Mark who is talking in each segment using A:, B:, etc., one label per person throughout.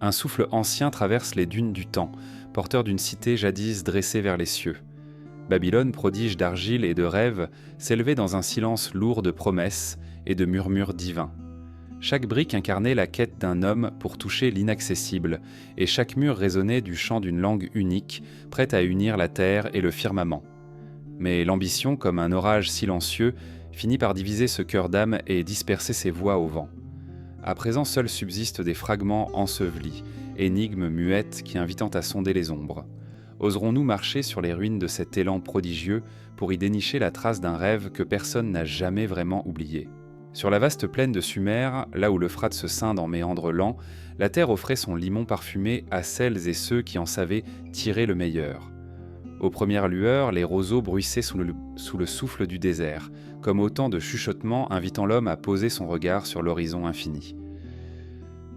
A: Un souffle ancien traverse les dunes du temps, porteur d'une cité jadis dressée vers les cieux. Babylone, prodige d'argile et de rêves, s'élevait dans un silence lourd de promesses et de murmures divins. Chaque brique incarnait la quête d'un homme pour toucher l'inaccessible, et chaque mur résonnait du chant d'une langue unique, prête à unir la terre et le firmament. Mais l'ambition, comme un orage silencieux, finit par diviser ce cœur d'âme et disperser ses voix au vent. À présent seuls subsistent des fragments ensevelis, énigmes muettes qui invitent à sonder les ombres. Oserons-nous marcher sur les ruines de cet élan prodigieux pour y dénicher la trace d'un rêve que personne n'a jamais vraiment oublié ? Sur la vaste plaine de Sumer, là où l'Euphrate se scinde en méandres lents, la terre offrait son limon parfumé à celles et ceux qui en savaient tirer le meilleur. Aux premières lueurs, les roseaux bruissaient sous le souffle du désert, comme autant de chuchotements invitant l'homme à poser son regard sur l'horizon infini.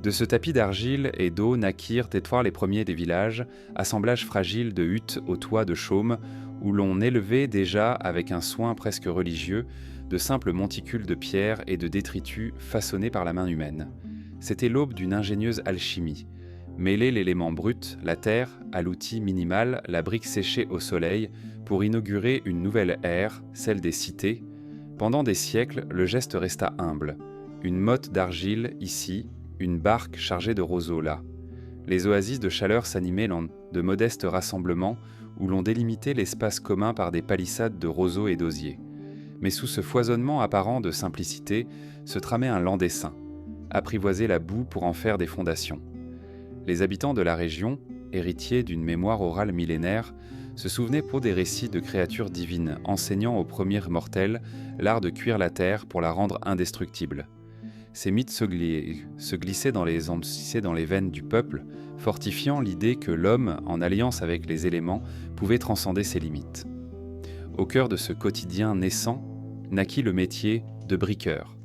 A: De ce tapis d'argile et d'eau naquirent étoiles les premiers des villages, assemblage fragile de huttes aux toits de chaume, où l'on élevait déjà, avec un soin presque religieux, de simples monticules de pierre et de détritus façonnés par la main humaine. C'était l'aube d'une ingénieuse alchimie. Mêler l'élément brut, la terre, à l'outil minimal, la brique séchée au soleil, pour inaugurer une nouvelle ère, celle des cités. Pendant des siècles, le geste resta humble. Une motte d'argile ici, une barque chargée de roseaux là. Les oasis de chaleur s'animaient de modestes rassemblements où l'on délimitait l'espace commun par des palissades de roseaux et d'osiers. Mais sous ce foisonnement apparent de simplicité se tramait un lent dessein, apprivoiser la boue pour en faire des fondations. Les habitants de la région, héritiers d'une mémoire orale millénaire, se souvenaient pour des récits de créatures divines, enseignant aux premiers mortels l'art de cuire la terre pour la rendre indestructible. Ces mythes se glissaient dans les veines du peuple, fortifiant l'idée que l'homme, en alliance avec les éléments, pouvait transcender ses limites. Au cœur de ce quotidien naissant, naquit le métier de briqueur.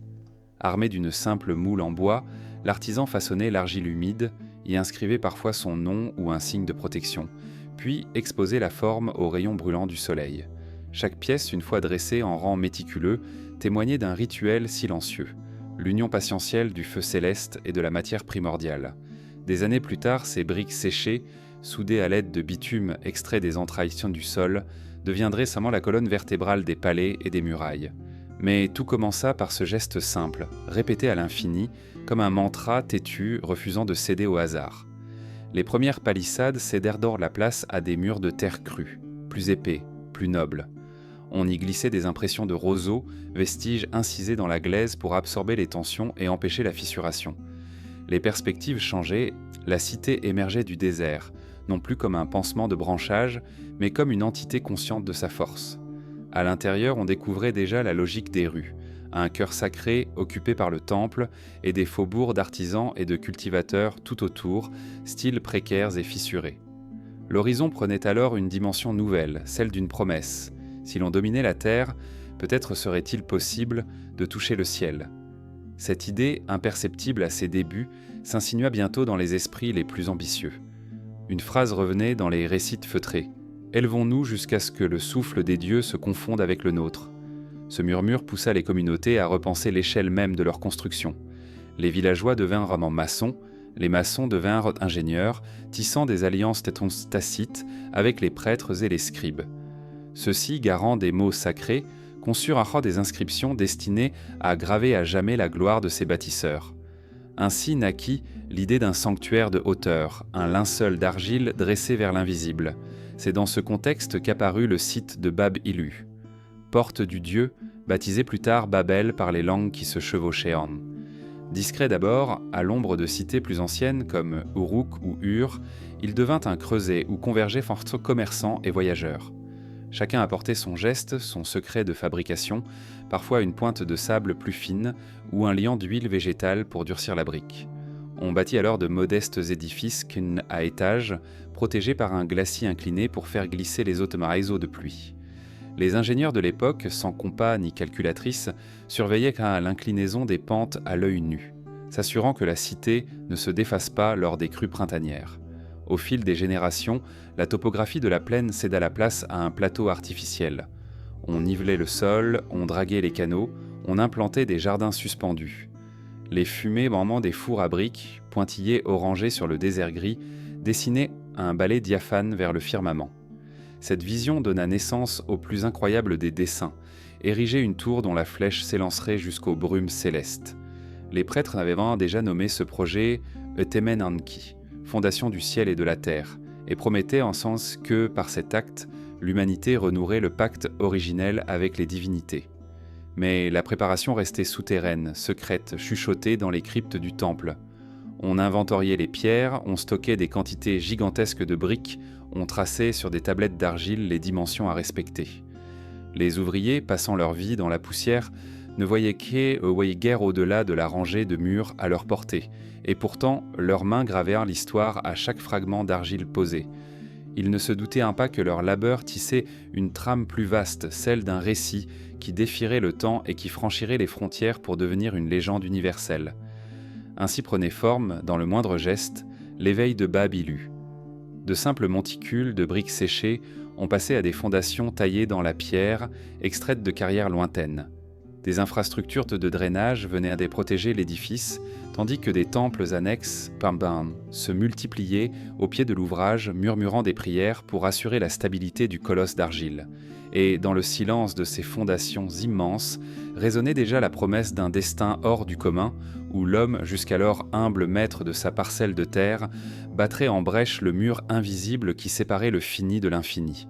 A: Armé d'une simple moule en bois, l'artisan façonnait l'argile humide, y inscrivait parfois son nom ou un signe de protection, puis exposait la forme aux rayons brûlants du soleil. Chaque pièce, une fois dressée en rang méticuleux, témoignait d'un rituel silencieux, l'union patientielle du feu céleste et de la matière primordiale. Des années plus tard, ces briques séchées, soudées à l'aide de bitume extrait des entrailles du sol, deviendraient seulement la colonne vertébrale des palais et des murailles. Mais tout commença par ce geste simple, répété à l'infini, comme un mantra têtu refusant de céder au hasard. Les premières palissades cédèrent d'or la place à des murs de terre crue, plus épais, plus nobles. On y glissait des impressions de roseaux, vestiges incisés dans la glaise pour absorber les tensions et empêcher la fissuration. Les perspectives changeaient, la cité émergeait du désert, non plus comme un pansement de branchage, mais comme une entité consciente de sa force. À l'intérieur, on découvrait déjà la logique des rues, un cœur sacré occupé par le temple et des faubourgs d'artisans et de cultivateurs tout autour, styles précaires et fissurés. L'horizon prenait alors une dimension nouvelle, celle d'une promesse. Si l'on dominait la terre, peut-être serait-il possible de toucher le ciel. Cette idée, imperceptible à ses débuts, s'insinua bientôt dans les esprits les plus ambitieux. Une phrase revenait dans les récits feutrés. « Élevons-nous jusqu'à ce que le souffle des dieux se confonde avec le nôtre ». Ce murmure poussa les communautés à repenser l'échelle même de leur construction. Les villageois devinrent maçons, les maçons devinrent ingénieurs, tissant des alliances tacites avec les prêtres et les scribes. Ceux-ci, garants des mots sacrés, conçurent alors des inscriptions destinées à graver à jamais la gloire de ces bâtisseurs. Ainsi naquit l'idée d'un sanctuaire de hauteur, un linceul d'argile dressé vers l'invisible. C'est dans ce contexte qu'apparut le site de Bab-Ilu, porte du dieu, baptisé plus tard Babel par les langues qui se chevauchaient. Discret d'abord, à l'ombre de cités plus anciennes comme Uruk ou Ur, il devint un creuset où convergeaient forces commerçants et voyageurs. Chacun apportait son geste, son secret de fabrication, parfois une pointe de sable plus fine ou un liant d'huile végétale pour durcir la brique. On bâtit alors de modestes édifices à étages, protégés par un glacis incliné pour faire glisser les automaréseaux de pluie. Les ingénieurs de l'époque, sans compas ni calculatrice, surveillaient à l'inclinaison des pentes à l'œil nu, s'assurant que la cité ne se défasse pas lors des crues printanières. Au fil des générations, la topographie de la plaine céda la place à un plateau artificiel. On nivelait le sol, on draguait les canaux, on implantait des jardins suspendus. Les fumées moment des fours à briques, pointillés orangés sur le désert gris, dessinaient un balai diaphane vers le firmament. Cette vision donna naissance au plus incroyable des dessins, ériger une tour dont la flèche s'élancerait jusqu'aux brumes célestes. Les prêtres avaient déjà nommé ce projet Etemen Anki, fondation du ciel et de la terre, et promettaient en sens que, par cet acte, l'humanité renouerait le pacte originel avec les divinités. Mais la préparation restait souterraine, secrète, chuchotée dans les cryptes du temple. On inventoriait les pierres, on stockait des quantités gigantesques de briques, on traçait sur des tablettes d'argile les dimensions à respecter. Les ouvriers, passant leur vie dans la poussière, ne voyaient guère au-delà de la rangée de murs à leur portée, et pourtant leurs mains gravèrent l'histoire à chaque fragment d'argile posé. Ils ne se doutaient pas que leur labeur tissait une trame plus vaste, celle d'un récit qui défierait le temps et qui franchirait les frontières pour devenir une légende universelle. Ainsi prenait forme, dans le moindre geste, l'éveil de Babylu. De simples monticules de briques séchées ont passé à des fondations taillées dans la pierre, extraites de carrières lointaines. Des infrastructures de drainage venaient à protéger l'édifice, tandis que des temples annexes, se multipliaient au pied de l'ouvrage, murmurant des prières pour assurer la stabilité du colosse d'argile. Et dans le silence de ces fondations immenses, résonnait déjà la promesse d'un destin hors du commun, où l'homme, jusqu'alors humble maître de sa parcelle de terre, battrait en brèche le mur invisible qui séparait le fini de l'infini.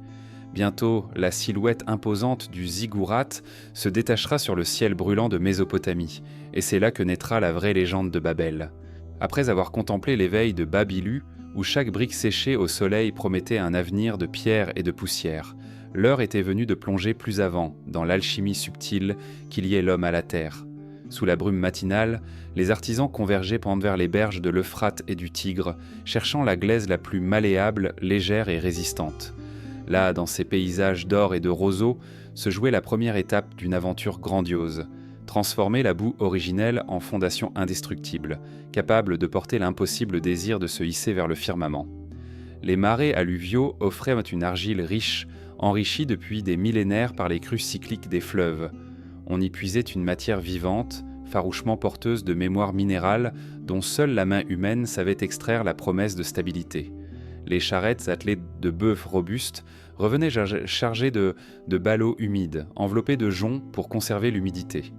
A: Bientôt, la silhouette imposante du ziggurat se détachera sur le ciel brûlant de Mésopotamie, et c'est là que naîtra la vraie légende de Babel. Après avoir contemplé l'éveil de Babylu, où chaque brique séchée au soleil promettait un avenir de pierre et de poussière, l'heure était venue de plonger plus avant, dans l'alchimie subtile qui liait l'homme à la terre. Sous la brume matinale, les artisans convergeaient vers les berges de l'Euphrate et du Tigre, cherchant la glaise la plus malléable, légère et résistante. Là, dans ces paysages d'or et de roseaux, se jouait la première étape d'une aventure grandiose, transformer la boue originelle en fondation indestructible, capable de porter l'impossible désir de se hisser vers le firmament. Les marais alluviaux offraient une argile riche, enrichie depuis des millénaires par les crues cycliques des fleuves. On y puisait une matière vivante, farouchement porteuse de mémoire minérale dont seule la main humaine savait extraire la promesse de stabilité. Les charrettes attelées de bœufs robustes revenaient chargées de ballots humides, enveloppés de joncs pour conserver l'humidité.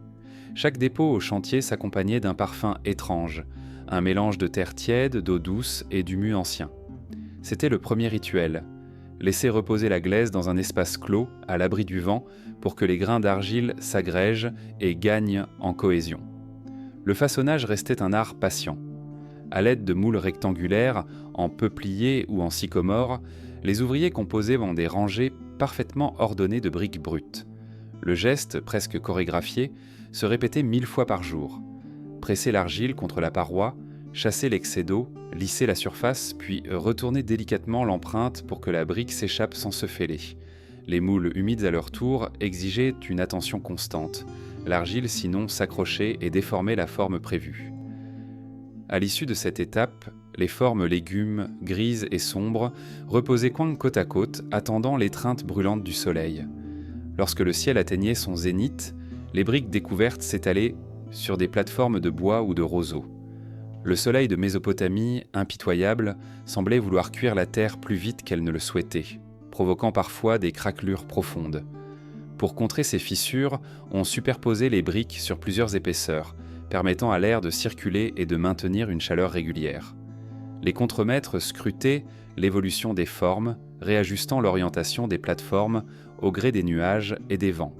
A: Chaque dépôt au chantier s'accompagnait d'un parfum étrange, un mélange de terre tiède, d'eau douce et d'humus ancien. C'était le premier rituel, laisser reposer la glaise dans un espace clos, à l'abri du vent, pour que les grains d'argile s'agrègent et gagnent en cohésion. Le façonnage restait un art patient. À l'aide de moules rectangulaires, en peuplier ou en sycomore, les ouvriers composaient des rangées parfaitement ordonnées de briques brutes. Le geste, presque chorégraphié, se répétait 1000 fois par jour. Presser l'argile contre la paroi, chasser l'excès d'eau, lisser la surface, puis retourner délicatement l'empreinte pour que la brique s'échappe sans se fêler. Les moules humides à leur tour exigeaient une attention constante. L'argile sinon s'accrochait et déformait la forme prévue. À l'issue de cette étape, les formes légumes, grises et sombres, reposaient côte à côte, attendant l'étreinte brûlante du soleil. Lorsque le ciel atteignait son zénith, les briques découvertes s'étalaient sur des plateformes de bois ou de roseaux. Le soleil de Mésopotamie, impitoyable, semblait vouloir cuire la terre plus vite qu'elle ne le souhaitait, provoquant parfois des craquelures profondes. Pour contrer ces fissures, on superposait les briques sur plusieurs épaisseurs, permettant à l'air de circuler et de maintenir une chaleur régulière. Les contremaîtres scrutaient l'évolution des formes, réajustant l'orientation des plateformes au gré des nuages et des vents.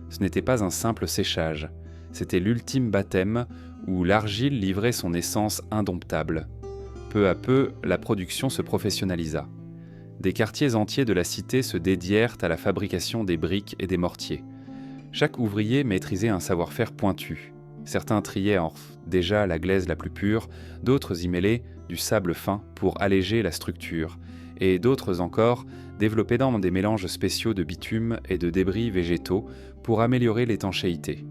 A: Ce n'était pas un simple séchage, c'était l'ultime baptême où l'argile livrait son essence indomptable. Peu à peu, la production se professionnalisa. Des quartiers entiers de la cité se dédièrent à la fabrication des briques et des mortiers. Chaque ouvrier maîtrisait un savoir-faire pointu. Certains triaient déjà la glaise la plus pure, d'autres y mêlaient du sable fin pour alléger la structure, et d'autres encore développaient des mélanges spéciaux de bitume et de débris végétaux pour améliorer l'étanchéité.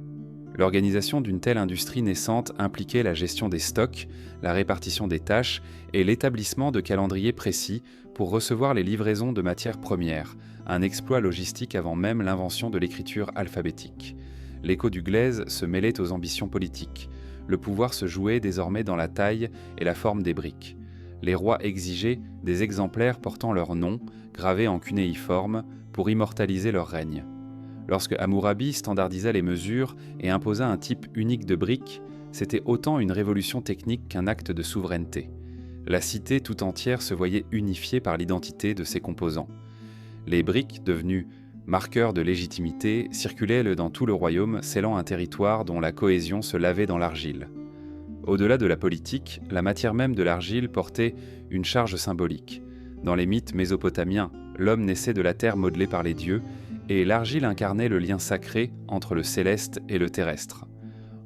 A: L'organisation d'une telle industrie naissante impliquait la gestion des stocks, la répartition des tâches et l'établissement de calendriers précis pour recevoir les livraisons de matières premières, un exploit logistique avant même l'invention de l'écriture alphabétique. L'écho du glaise se mêlait aux ambitions politiques. le pouvoir se jouait désormais dans la taille et la forme des briques. Les rois exigeaient des exemplaires portant leur nom, gravés en cunéiforme, pour immortaliser leur règne. Lorsque Hammurabi standardisa les mesures et imposa un type unique de briques, c'était autant une révolution technique qu'un acte de souveraineté. La cité tout entière se voyait unifiée par l'identité de ses composants. Les briques, devenues marqueurs de légitimité, circulaient dans tout le royaume, scellant un territoire dont la cohésion se lavait dans l'argile. Au-delà de la politique, la matière même de l'argile portait une charge symbolique. Dans les mythes mésopotamiens, l'homme naissait de la terre modelée par les dieux, et l'argile incarnait le lien sacré entre le céleste et le terrestre.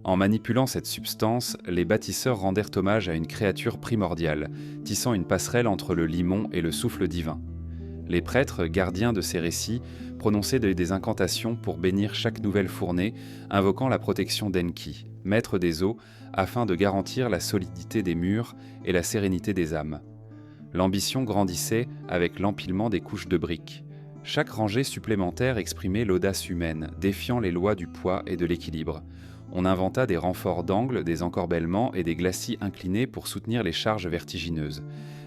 A: En manipulant cette substance, les bâtisseurs rendèrent hommage à une créature primordiale, tissant une passerelle entre le limon et le souffle divin. Les prêtres, gardiens de ces récits, prononçaient des incantations pour bénir chaque nouvelle fournée, invoquant la protection d'Enki, maître des eaux, afin de garantir la solidité des murs et la sérénité des âmes. L'ambition grandissait avec l'empilement des couches de briques. Chaque rangée supplémentaire exprimait l'audace humaine, défiant les lois du poids et de l'équilibre. On inventa des renforts d'angles, des encorbellements et des glacis inclinés pour soutenir les charges vertigineuses.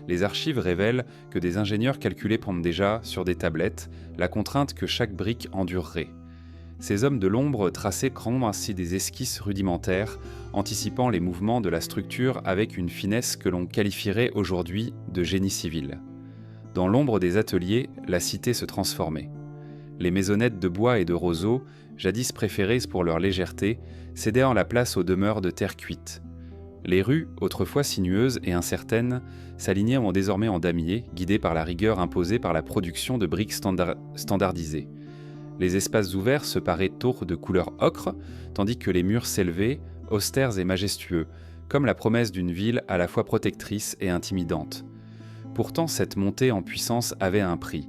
A: Les archives révèlent que des ingénieurs calculaient déjà sur des tablettes la contrainte que chaque brique endurerait. Ces hommes de l'ombre traçaient ainsi des esquisses rudimentaires, anticipant les mouvements de la structure avec une finesse que l'on qualifierait aujourd'hui de génie civil. Dans l'ombre des ateliers, la cité se transformait. Les maisonnettes de bois et de roseaux, jadis préférées pour leur légèreté, cédèrent la place aux demeures de terre cuite. Les rues, autrefois sinueuses et incertaines, s'alignaient désormais en damier, guidées par la rigueur imposée par la production de briques standardisées. Les espaces ouverts se paraient taureaux de couleur ocre, tandis que les murs s'élevaient, austères et majestueux, comme la promesse d'une ville à la fois protectrice et intimidante. Pourtant, cette montée en puissance avait un prix.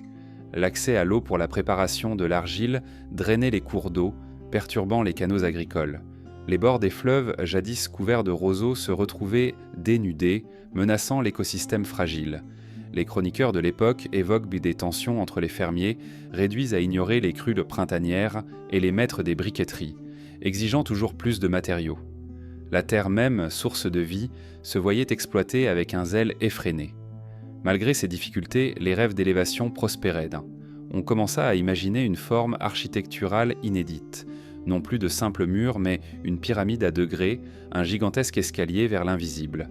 A: L'accès à l'eau pour la préparation de l'argile drainait les cours d'eau, perturbant les canaux agricoles. Les bords des fleuves, jadis couverts de roseaux, se retrouvaient dénudés, menaçant l'écosystème fragile. Les chroniqueurs de l'époque évoquent des tensions entre les fermiers, réduits à ignorer les crues de printanières, et les maîtres des briqueteries, exigeant toujours plus de matériaux. La terre même, source de vie, se voyait exploitée avec un zèle effréné. Malgré ces difficultés, les rêves d'élévation prospéraient. On commença à imaginer une forme architecturale inédite. Non plus de simples murs, mais une pyramide à degrés, un gigantesque escalier vers l'invisible.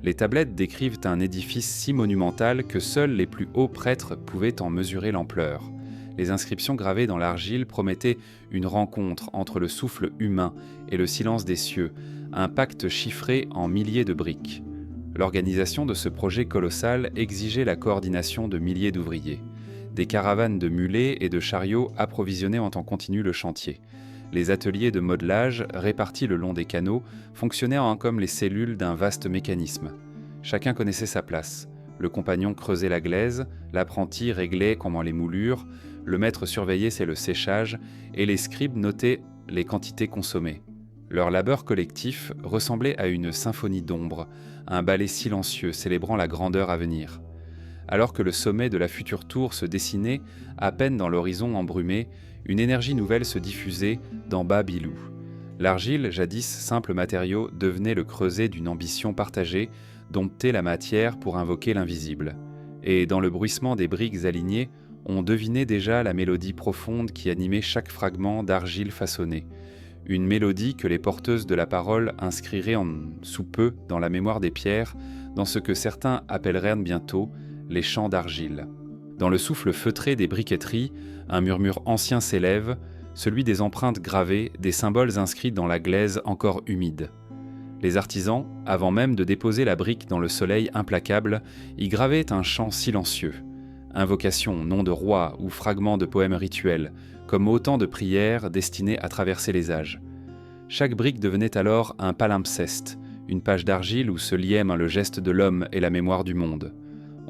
A: Les tablettes décrivent un édifice si monumental que seuls les plus hauts prêtres pouvaient en mesurer l'ampleur. Les inscriptions gravées dans l'argile promettaient une rencontre entre le souffle humain et le silence des cieux, un pacte chiffré en milliers de briques. L'organisation de ce projet colossal exigeait la coordination de milliers d'ouvriers. Des caravanes de mulets et de chariots approvisionnaient en temps continu le chantier. Les ateliers de modelage, répartis le long des canaux, fonctionnaient comme les cellules d'un vaste mécanisme. Chacun connaissait sa place. Le compagnon creusait la glaise, l'apprenti réglait comment les moulures, le maître surveillait le séchage, et les scribes notaient les quantités consommées. Leur labeur collectif ressemblait à une symphonie d'ombre, un ballet silencieux célébrant la grandeur à venir. Alors que le sommet de la future tour se dessinait, à peine dans l'horizon embrumé, une énergie nouvelle se diffusait dans Bas-Bilou. L'argile, jadis simple matériau, devenait le creuset d'une ambition partagée, dompter la matière pour invoquer l'invisible. Et dans le bruissement des briques alignées, on devinait déjà la mélodie profonde qui animait chaque fragment d'argile façonné. Une mélodie que les porteuses de la parole inscriraient sous peu dans la mémoire des pierres, dans ce que certains appelleraient bientôt les chants d'argile. Dans le souffle feutré des briqueteries, un murmure ancien s'élève, celui des empreintes gravées, des symboles inscrits dans la glaise encore humide. Les artisans, avant même de déposer la brique dans le soleil implacable, y gravaient un chant silencieux. Invocation, nom de roi ou fragments de poèmes rituels, comme autant de prières destinées à traverser les âges. Chaque brique devenait alors un palimpseste, une page d'argile où se liaient le geste de l'homme et la mémoire du monde.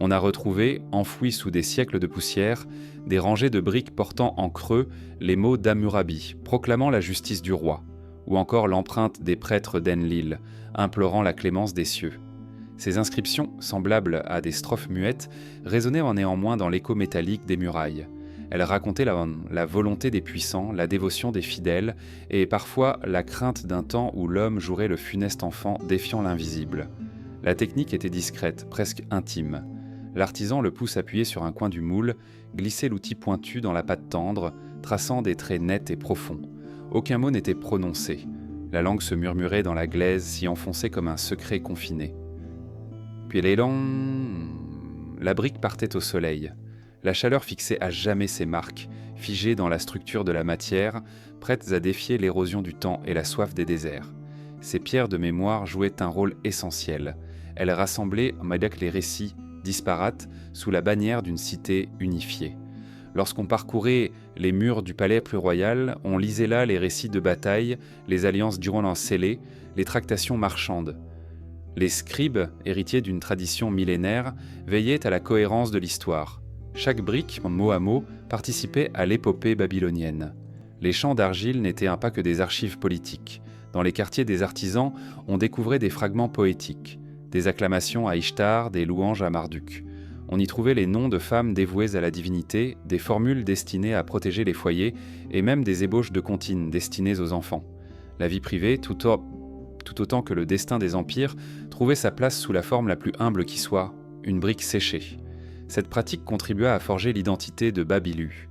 A: On a retrouvé, enfouis sous des siècles de poussière, des rangées de briques portant en creux les mots d'Hammurabi, proclamant la justice du roi, ou encore l'empreinte des prêtres d'Enlil, implorant la clémence des cieux. Ces inscriptions, semblables à des strophes muettes, résonnaient néanmoins dans l'écho métallique des murailles. Elle racontait la volonté des puissants, la dévotion des fidèles, et parfois la crainte d'un temps où l'homme jouerait le funeste enfant défiant l'invisible. La technique était discrète, presque intime. L'artisan le pouce appuyé sur un coin du moule, glissait l'outil pointu dans la pâte tendre, traçant des traits nets et profonds. Aucun mot n'était prononcé. La langue se murmurait dans la glaise, s'y enfonçait comme un secret confiné. Puis l'élan... La brique partait au soleil. La chaleur fixait à jamais ses marques, figées dans la structure de la matière, prêtes à défier l'érosion du temps et la soif des déserts. Ces pierres de mémoire jouaient un rôle essentiel. Elles rassemblaient les récits disparates sous la bannière d'une cité unifiée. Lorsqu'on parcourait les murs du palais plus royal, on lisait là les récits de bataille, les alliances durant scellées, les tractations marchandes. Les scribes, héritiers d'une tradition millénaire, veillaient à la cohérence de l'histoire. Chaque brique, mot à mot, participait à l'épopée babylonienne. Les champs d'argile n'étaient pas que des archives politiques. Dans les quartiers des artisans, on découvrait des fragments poétiques, des acclamations à Ishtar, des louanges à Marduk. On y trouvait les noms de femmes dévouées à la divinité, des formules destinées à protéger les foyers et même des ébauches de comptines destinées aux enfants. La vie privée, tout autant que le destin des empires, trouvait sa place sous la forme la plus humble qui soit, une brique séchée. Cette pratique contribua à forger l'identité de Babylu.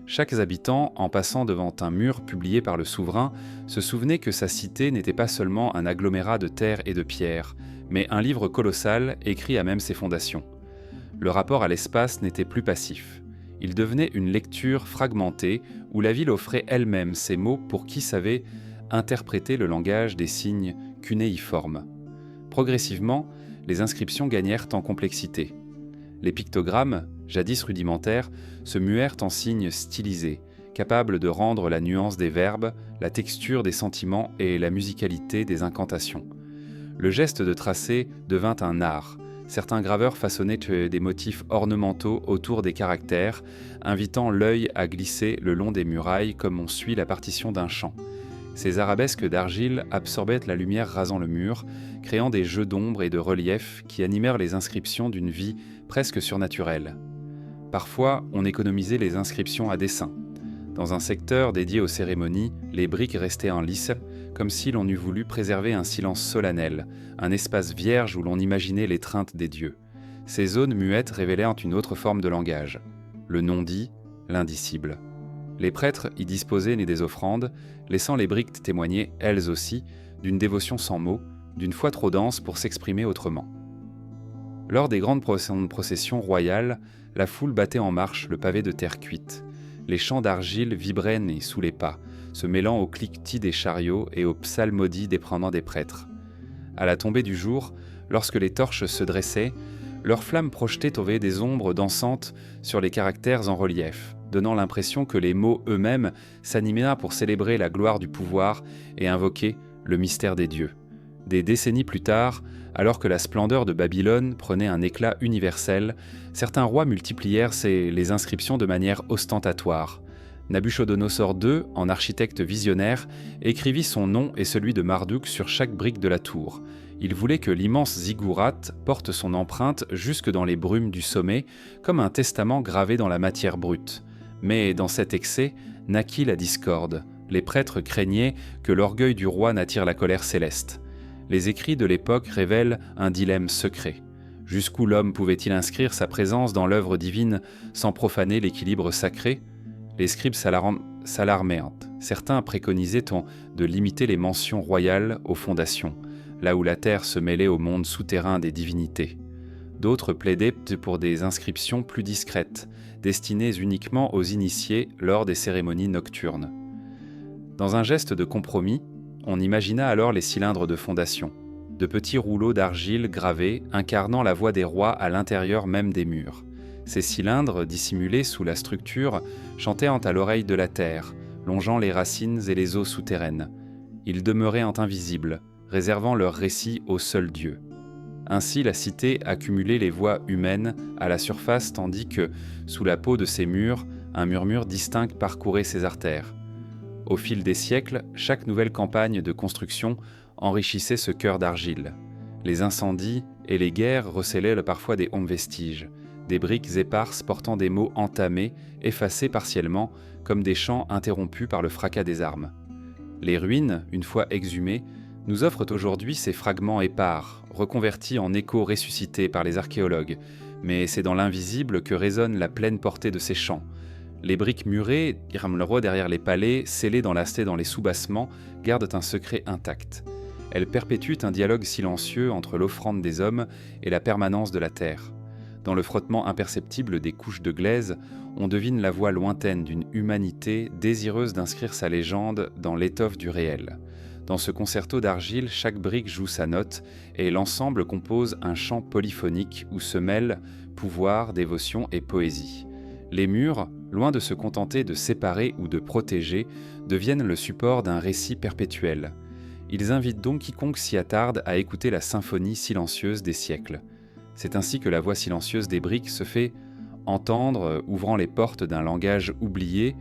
A: Chaque habitant, en passant devant un mur publié par le souverain, se souvenait que sa cité n'était pas seulement un agglomérat de terre et de pierre, mais un livre colossal écrit à même ses fondations. Le rapport à l'espace n'était plus passif. Il devenait une lecture fragmentée où la ville offrait elle-même ses mots pour qui savait interpréter le langage des signes cunéiformes. Progressivement, les inscriptions gagnèrent en complexité. Les pictogrammes, jadis rudimentaires, se muèrent en signes stylisés, capables de rendre la nuance des verbes, la texture des sentiments et la musicalité des incantations. Le geste de tracer devint un art. Certains graveurs façonnaient des motifs ornementaux autour des caractères, invitant l'œil à glisser le long des murailles comme on suit la partition d'un chant. Ces arabesques d'argile absorbaient la lumière rasant le mur, créant des jeux d'ombre et de relief qui animèrent les inscriptions d'une vie presque surnaturelle. Parfois, on économisait les inscriptions à dessin. Dans un secteur dédié aux cérémonies, les briques restaient en lice, comme si l'on eût voulu préserver un silence solennel, un espace vierge où l'on imaginait l'étreinte des dieux. Ces zones muettes révélaient une autre forme de langage, le non-dit, l'indicible. Les prêtres y disposaient des offrandes, laissant les briques témoigner, elles aussi, d'une dévotion sans mots, d'une foi trop dense pour s'exprimer autrement. Lors des grandes processions royales, la foule battait en marche le pavé de terre cuite. Les champs d'argile vibraient sous les pas, se mêlant au cliquetis des chariots et aux psalmodies dépendant des prêtres. À la tombée du jour, lorsque les torches se dressaient, leurs flammes projetaient des ombres dansantes sur les caractères en relief, donnant l'impression que les mots eux-mêmes s'animaient pour célébrer la gloire du pouvoir et invoquer le mystère des dieux. Des décennies plus tard, alors que la splendeur de Babylone prenait un éclat universel, certains rois multiplièrent les inscriptions de manière ostentatoire. Nabuchodonosor II, en architecte visionnaire, écrivit son nom et celui de Marduk sur chaque brique de la tour. Il voulait que l'immense ziggourate porte son empreinte jusque dans les brumes du sommet, comme un testament gravé dans la matière brute. Mais dans cet excès, naquit la discorde. Les prêtres craignaient que l'orgueil du roi n'attire la colère céleste. Les écrits de l'époque révèlent un dilemme secret. Jusqu'où l'homme pouvait-il inscrire sa présence dans l'œuvre divine sans profaner l'équilibre sacré ? Les scribes s'alarmèrent. Certains préconisaient de limiter les mentions royales aux fondations, là où la terre se mêlait au monde souterrain des divinités. D'autres plaidaient pour des inscriptions plus discrètes, destinées uniquement aux initiés lors des cérémonies nocturnes. Dans un geste de compromis, on imagina alors les cylindres de fondation, de petits rouleaux d'argile gravés incarnant la voix des rois à l'intérieur même des murs. Ces cylindres, dissimulés sous la structure, chantaient à l'oreille de la terre, longeant les racines et les eaux souterraines. Ils demeuraient invisibles, réservant leur récit au seul Dieu. Ainsi, la cité accumulait les voix humaines à la surface tandis que, sous la peau de ces murs, un murmure distinct parcourait ses artères. Au fil des siècles, chaque nouvelle campagne de construction enrichissait ce cœur d'argile. Les incendies et les guerres recélaient parfois des vestiges, des briques éparses portant des mots entamés, effacés partiellement, comme des chants interrompus par le fracas des armes. Les ruines, une fois exhumées, nous offrent aujourd'hui ces fragments épars, reconvertis en échos ressuscités par les archéologues, mais c'est dans l'invisible que résonne la pleine portée de ces chants. Les briques murées, Irem-le-Roi derrière les palais, scellées d'enlacés dans les soubassements, gardent un secret intact. Elles perpétuent un dialogue silencieux entre l'offrande des hommes et la permanence de la terre. Dans le frottement imperceptible des couches de glaise, on devine la voix lointaine d'une humanité désireuse d'inscrire sa légende dans l'étoffe du réel. Dans ce concerto d'argile, chaque brique joue sa note et l'ensemble compose un chant polyphonique où se mêlent pouvoir, dévotion et poésie. Les murs, loin de se contenter de séparer ou de protéger, deviennent le support d'un récit perpétuel. Ils invitent donc quiconque s'y attarde à écouter la symphonie silencieuse des siècles. C'est ainsi que la voix silencieuse des briques se fait entendre, ouvrant les portes d'un langage oublié,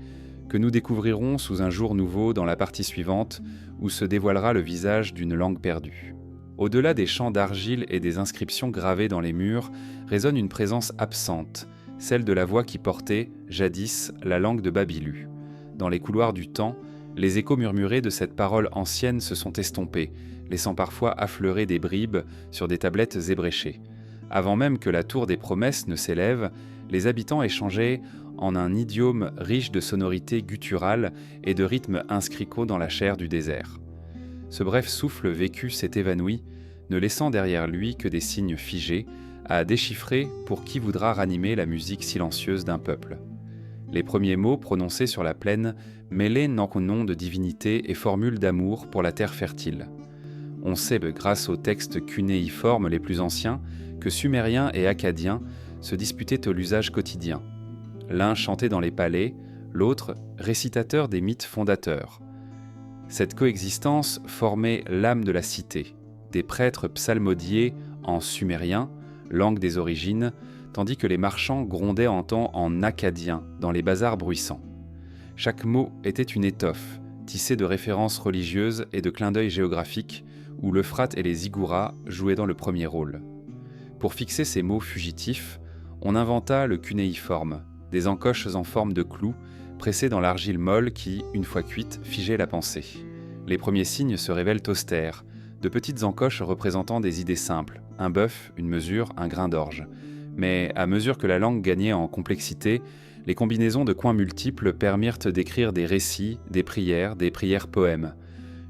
A: que nous découvrirons sous un jour nouveau dans la partie suivante, où se dévoilera le visage d'une langue perdue. Au-delà des champs d'argile et des inscriptions gravées dans les murs, résonne une présence absente, celle de la voix qui portait, jadis, la langue de Babylu. Dans les couloirs du temps, les échos murmurés de cette parole ancienne se sont estompés, laissant parfois affleurer des bribes sur des tablettes ébréchées. Avant même que la tour des promesses ne s'élève, les habitants échangeaient en un idiome riche de sonorités gutturales et de rythmes inscrits dans la chair du désert. Ce bref souffle vécu s'est évanoui, ne laissant derrière lui que des signes figés, à déchiffrer pour qui voudra ranimer la musique silencieuse d'un peuple. Les premiers mots prononcés sur la plaine mêlaient nom de divinité et formules d'amour pour la terre fertile. On sait, grâce aux textes cunéiformes les plus anciens, que Sumériens et Akkadiens se disputaient au l'usage quotidien. L'un chantait dans les palais, l'autre récitateur des mythes fondateurs. Cette coexistence formait l'âme de la cité, des prêtres psalmodiés en sumérien, langue des origines, tandis que les marchands grondaient en temps en akkadien dans les bazars bruissants. Chaque mot était une étoffe, tissée de références religieuses et de clins d'œil géographiques, où l'Euphrate et les Zigouras jouaient dans le premier rôle. Pour fixer ces mots fugitifs, on inventa le cunéiforme, des encoches en forme de clous, pressées dans l'argile molle qui, une fois cuite, figeait la pensée. Les premiers signes se révèlent austères, de petites encoches représentant des idées simples, un bœuf, une mesure, un grain d'orge. Mais à mesure que la langue gagnait en complexité, les combinaisons de coins multiples permirent d'écrire des récits, des prières poèmes.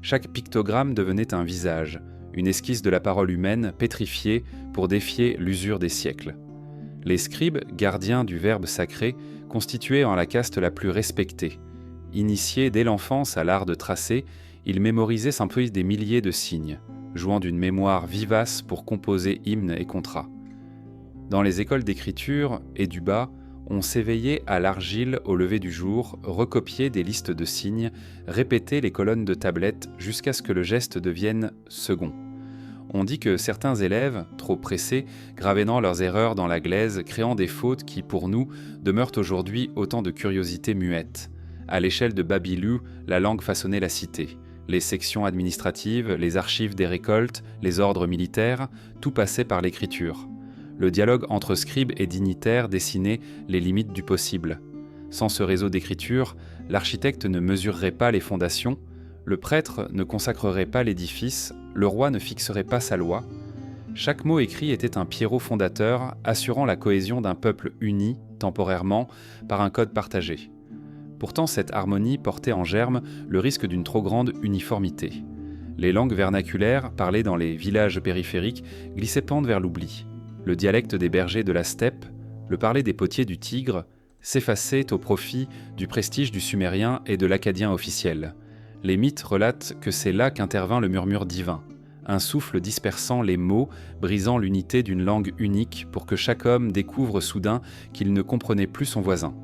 A: Chaque pictogramme devenait un visage, une esquisse de la parole humaine pétrifiée pour défier l'usure des siècles. Les scribes, gardiens du verbe sacré, constituaient en la caste la plus respectée. Initiés dès l'enfance à l'art de tracer, ils mémorisaient sans plus des milliers de signes, jouant d'une mémoire vivace pour composer hymnes et contrats. Dans les écoles d'écriture et du bas, on s'éveillait à l'argile au lever du jour, recopiait des listes de signes, répétait les colonnes de tablettes jusqu'à ce que le geste devienne second. On dit que certains élèves, trop pressés, gravaient leurs erreurs dans la glaise, créant des fautes qui, pour nous, demeurent aujourd'hui autant de curiosités muettes. À l'échelle de Babylu, la langue façonnait la cité. Les sections administratives, les archives des récoltes, les ordres militaires, tout passait par l'écriture. Le dialogue entre scribes et dignitaires dessinait les limites du possible. Sans ce réseau d'écriture, l'architecte ne mesurerait pas les fondations, le prêtre ne consacrerait pas l'édifice, le roi ne fixerait pas sa loi. Chaque mot écrit était un pierrot fondateur assurant la cohésion d'un peuple uni, temporairement, par un code partagé. Pourtant, cette harmonie portait en germe le risque d'une trop grande uniformité. Les langues vernaculaires, parlées dans les villages périphériques, glissaient pente vers l'oubli. Le dialecte des bergers de la steppe, le parler des potiers du Tigre, s'effaçait au profit du prestige du sumérien et de l'akkadien officiel. Les mythes relatent que c'est là qu'intervint le murmure divin, un souffle dispersant les mots, brisant l'unité d'une langue unique pour que chaque homme découvre soudain qu'il ne comprenait plus son voisin.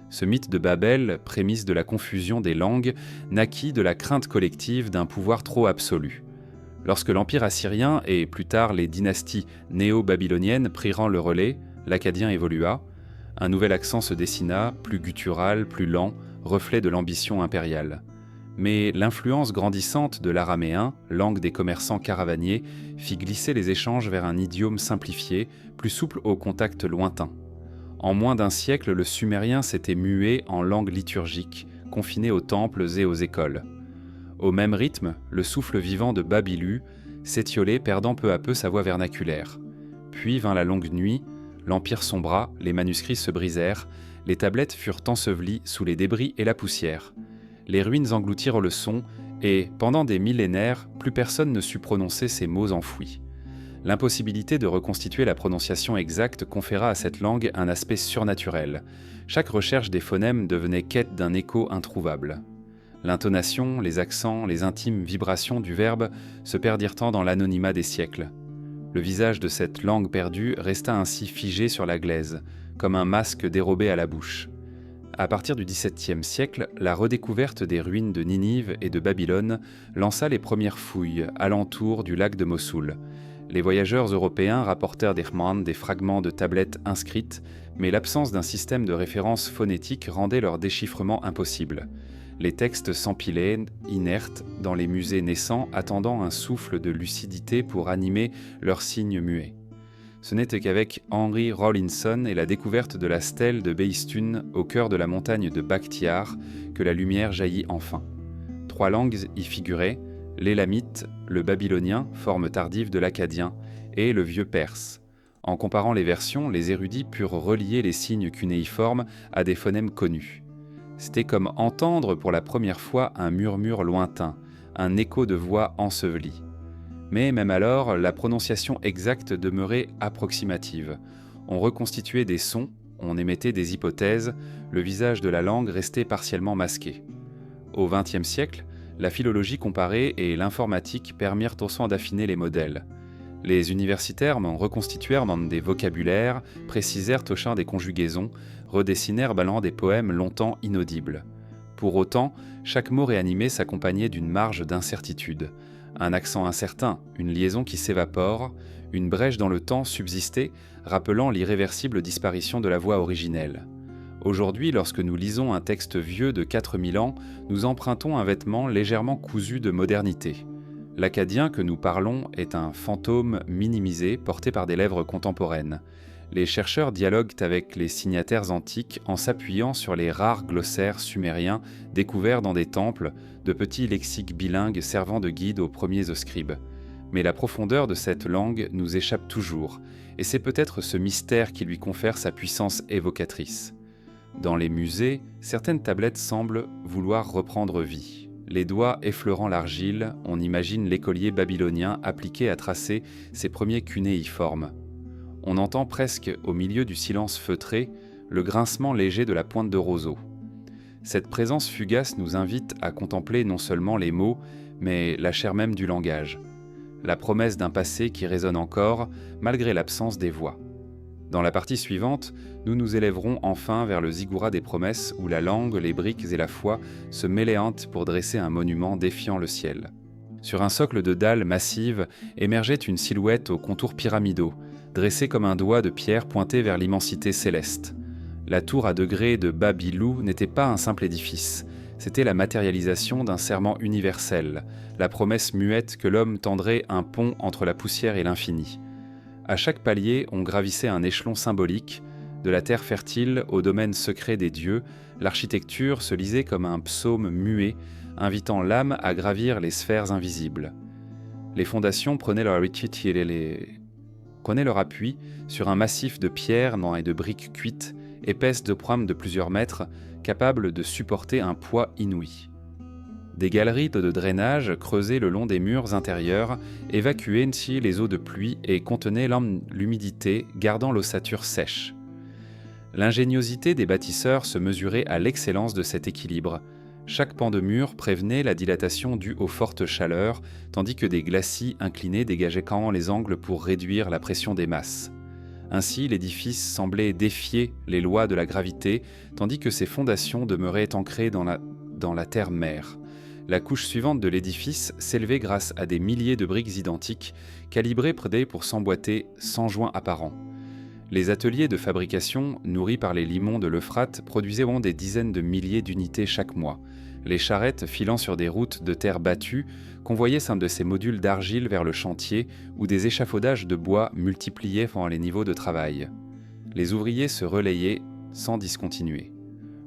A: Ce mythe de Babel, prémisse de la confusion des langues, naquit de la crainte collective d'un pouvoir trop absolu. Lorsque l'Empire assyrien et plus tard les dynasties néo-babyloniennes prirent le relais, l'akkadien évolua, un nouvel accent se dessina, plus guttural, plus lent, reflet de l'ambition impériale. Mais l'influence grandissante de l'araméen, langue des commerçants caravaniers, fit glisser les échanges vers un idiome simplifié, plus souple au contact lointain. En moins d'un siècle, le sumérien s'était mué en langue liturgique, confiné aux temples et aux écoles. Au même rythme, le souffle vivant de Babylu s'étiolait, perdant peu à peu sa voix vernaculaire. Puis vint la longue nuit, l'empire sombra, les manuscrits se brisèrent, les tablettes furent ensevelies sous les débris et la poussière. Les ruines engloutirent le son, et, pendant des millénaires, plus personne ne sut prononcer ces mots enfouis. L'impossibilité de reconstituer la prononciation exacte conféra à cette langue un aspect surnaturel. Chaque recherche des phonèmes devenait quête d'un écho introuvable. L'intonation, les accents, les intimes vibrations du verbe se perdirent dans l'anonymat des siècles. Le visage de cette langue perdue resta ainsi figé sur la glaise, comme un masque dérobé à la bouche. À partir du XVIIe siècle, la redécouverte des ruines de Ninive et de Babylone lança les premières fouilles alentour du lac de Mossoul. Les voyageurs européens rapportèrent des fragments de tablettes inscrites, mais l'absence d'un système de référence phonétique rendait leur déchiffrement impossible. Les textes s'empilaient, inertes, dans les musées naissants, attendant un souffle de lucidité pour animer leurs signes muets. Ce n'était qu'avec Henry Rawlinson et la découverte de la stèle de Behistun au cœur de la montagne de Bakhtiar que la lumière jaillit enfin. 3 langues y figuraient, l'élamite, le babylonien, forme tardive de l'akkadien, et le vieux perse. En comparant les versions, les érudits purent relier les signes cunéiformes à des phonèmes connus. C'était comme entendre pour la première fois un murmure lointain, un écho de voix ensevelie. Mais même alors, la prononciation exacte demeurait approximative. On reconstituait des sons, on émettait des hypothèses, le visage de la langue restait partiellement masqué. Au XXe siècle, la philologie comparée et l'informatique permirent au soin d'affiner les modèles. Les universitaires reconstituèrent dans des vocabulaires, précisèrent au champ des conjugaisons, redessinèrent ballant des poèmes longtemps inaudibles. Pour autant, chaque mot réanimé s'accompagnait d'une marge d'incertitude. Un accent incertain, une liaison qui s'évapore, une brèche dans le temps subsistait, rappelant l'irréversible disparition de la voix originelle. Aujourd'hui, lorsque nous lisons un texte vieux de 4000 ans, nous empruntons un vêtement légèrement cousu de modernité. L'akkadien que nous parlons est un fantôme minimisé porté par des lèvres contemporaines. Les chercheurs dialoguent avec les signataires antiques en s'appuyant sur les rares glossaires sumériens découverts dans des temples, de petits lexiques bilingues servant de guide aux premiers scribes. Mais la profondeur de cette langue nous échappe toujours, et c'est peut-être ce mystère qui lui confère sa puissance évocatrice. Dans les musées, certaines tablettes semblent vouloir reprendre vie. Les doigts effleurant l'argile, on imagine l'écolier babylonien appliqué à tracer ses premiers cunéiformes. On entend presque, au milieu du silence feutré, le grincement léger de la pointe de roseau. Cette présence fugace nous invite à contempler non seulement les mots, mais la chair même du langage. La promesse d'un passé qui résonne encore, malgré l'absence des voix. Dans la partie suivante, nous nous élèverons enfin vers le zigourat des promesses où la langue, les briques et la foi se méléantent pour dresser un monument défiant le ciel. Sur un socle de dalles massives émergeait une silhouette aux contours pyramidaux, dressée comme un doigt de pierre pointé vers l'immensité céleste. La tour à degrés de Babilou n'était pas un simple édifice, c'était la matérialisation d'un serment universel, la promesse muette que l'homme tendrait un pont entre la poussière et l'infini. À chaque palier, on gravissait un échelon symbolique. De la terre fertile au domaine secret des dieux, l'architecture se lisait comme un psaume muet, invitant l'âme à gravir les sphères invisibles. Les fondations prenaient leur appui sur un massif de pierres et de briques cuites, épaisses de pointes de plusieurs mètres, capables de supporter un poids inouï. Des galeries de drainage creusées le long des murs intérieurs évacuaient ainsi les eaux de pluie et contenaient l'humidité, gardant l'ossature sèche. L'ingéniosité des bâtisseurs se mesurait à l'excellence de cet équilibre. Chaque pan de mur prévenait la dilatation due aux fortes chaleurs, tandis que des glacis inclinés dégageaient quand les angles pour réduire la pression des masses. Ainsi, l'édifice semblait défier les lois de la gravité, tandis que ses fondations demeuraient ancrées dans la terre-mère. La couche suivante de l'édifice s'élevait grâce à des milliers de briques identiques, calibrées pour s'emboîter sans joint apparent. Les ateliers de fabrication, nourris par les limons de l'Euphrate, produisaient des dizaines de milliers d'unités chaque mois. Les charrettes, filant sur des routes de terre battues, convoyaient certains de ces modules d'argile vers le chantier, où des échafaudages de bois multipliaient les niveaux de travail. Les ouvriers se relayaient sans discontinuer.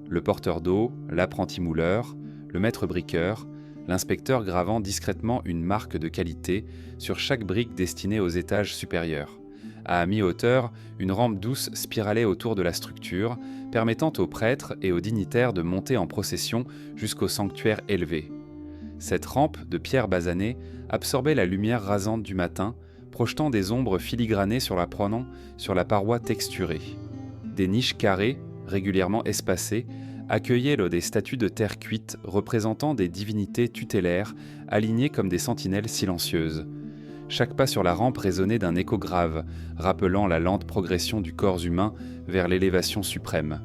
A: Le porteur d'eau, l'apprenti mouleur, le maître briqueur, l'inspecteur gravant discrètement une marque de qualité sur chaque brique destinée aux étages supérieurs. À mi-hauteur, une rampe douce spiralait autour de la structure, permettant aux prêtres et aux dignitaires de monter en procession jusqu'au sanctuaire élevé. Cette rampe de pierre basanée absorbait la lumière rasante du matin, projetant des ombres filigranées sur la paroi texturée. Des niches carrées, régulièrement espacées, accueillaient des statues de terre cuite représentant des divinités tutélaires alignées comme des sentinelles silencieuses. Chaque pas sur la rampe résonnait d'un écho grave, rappelant la lente progression du corps humain vers l'élévation suprême.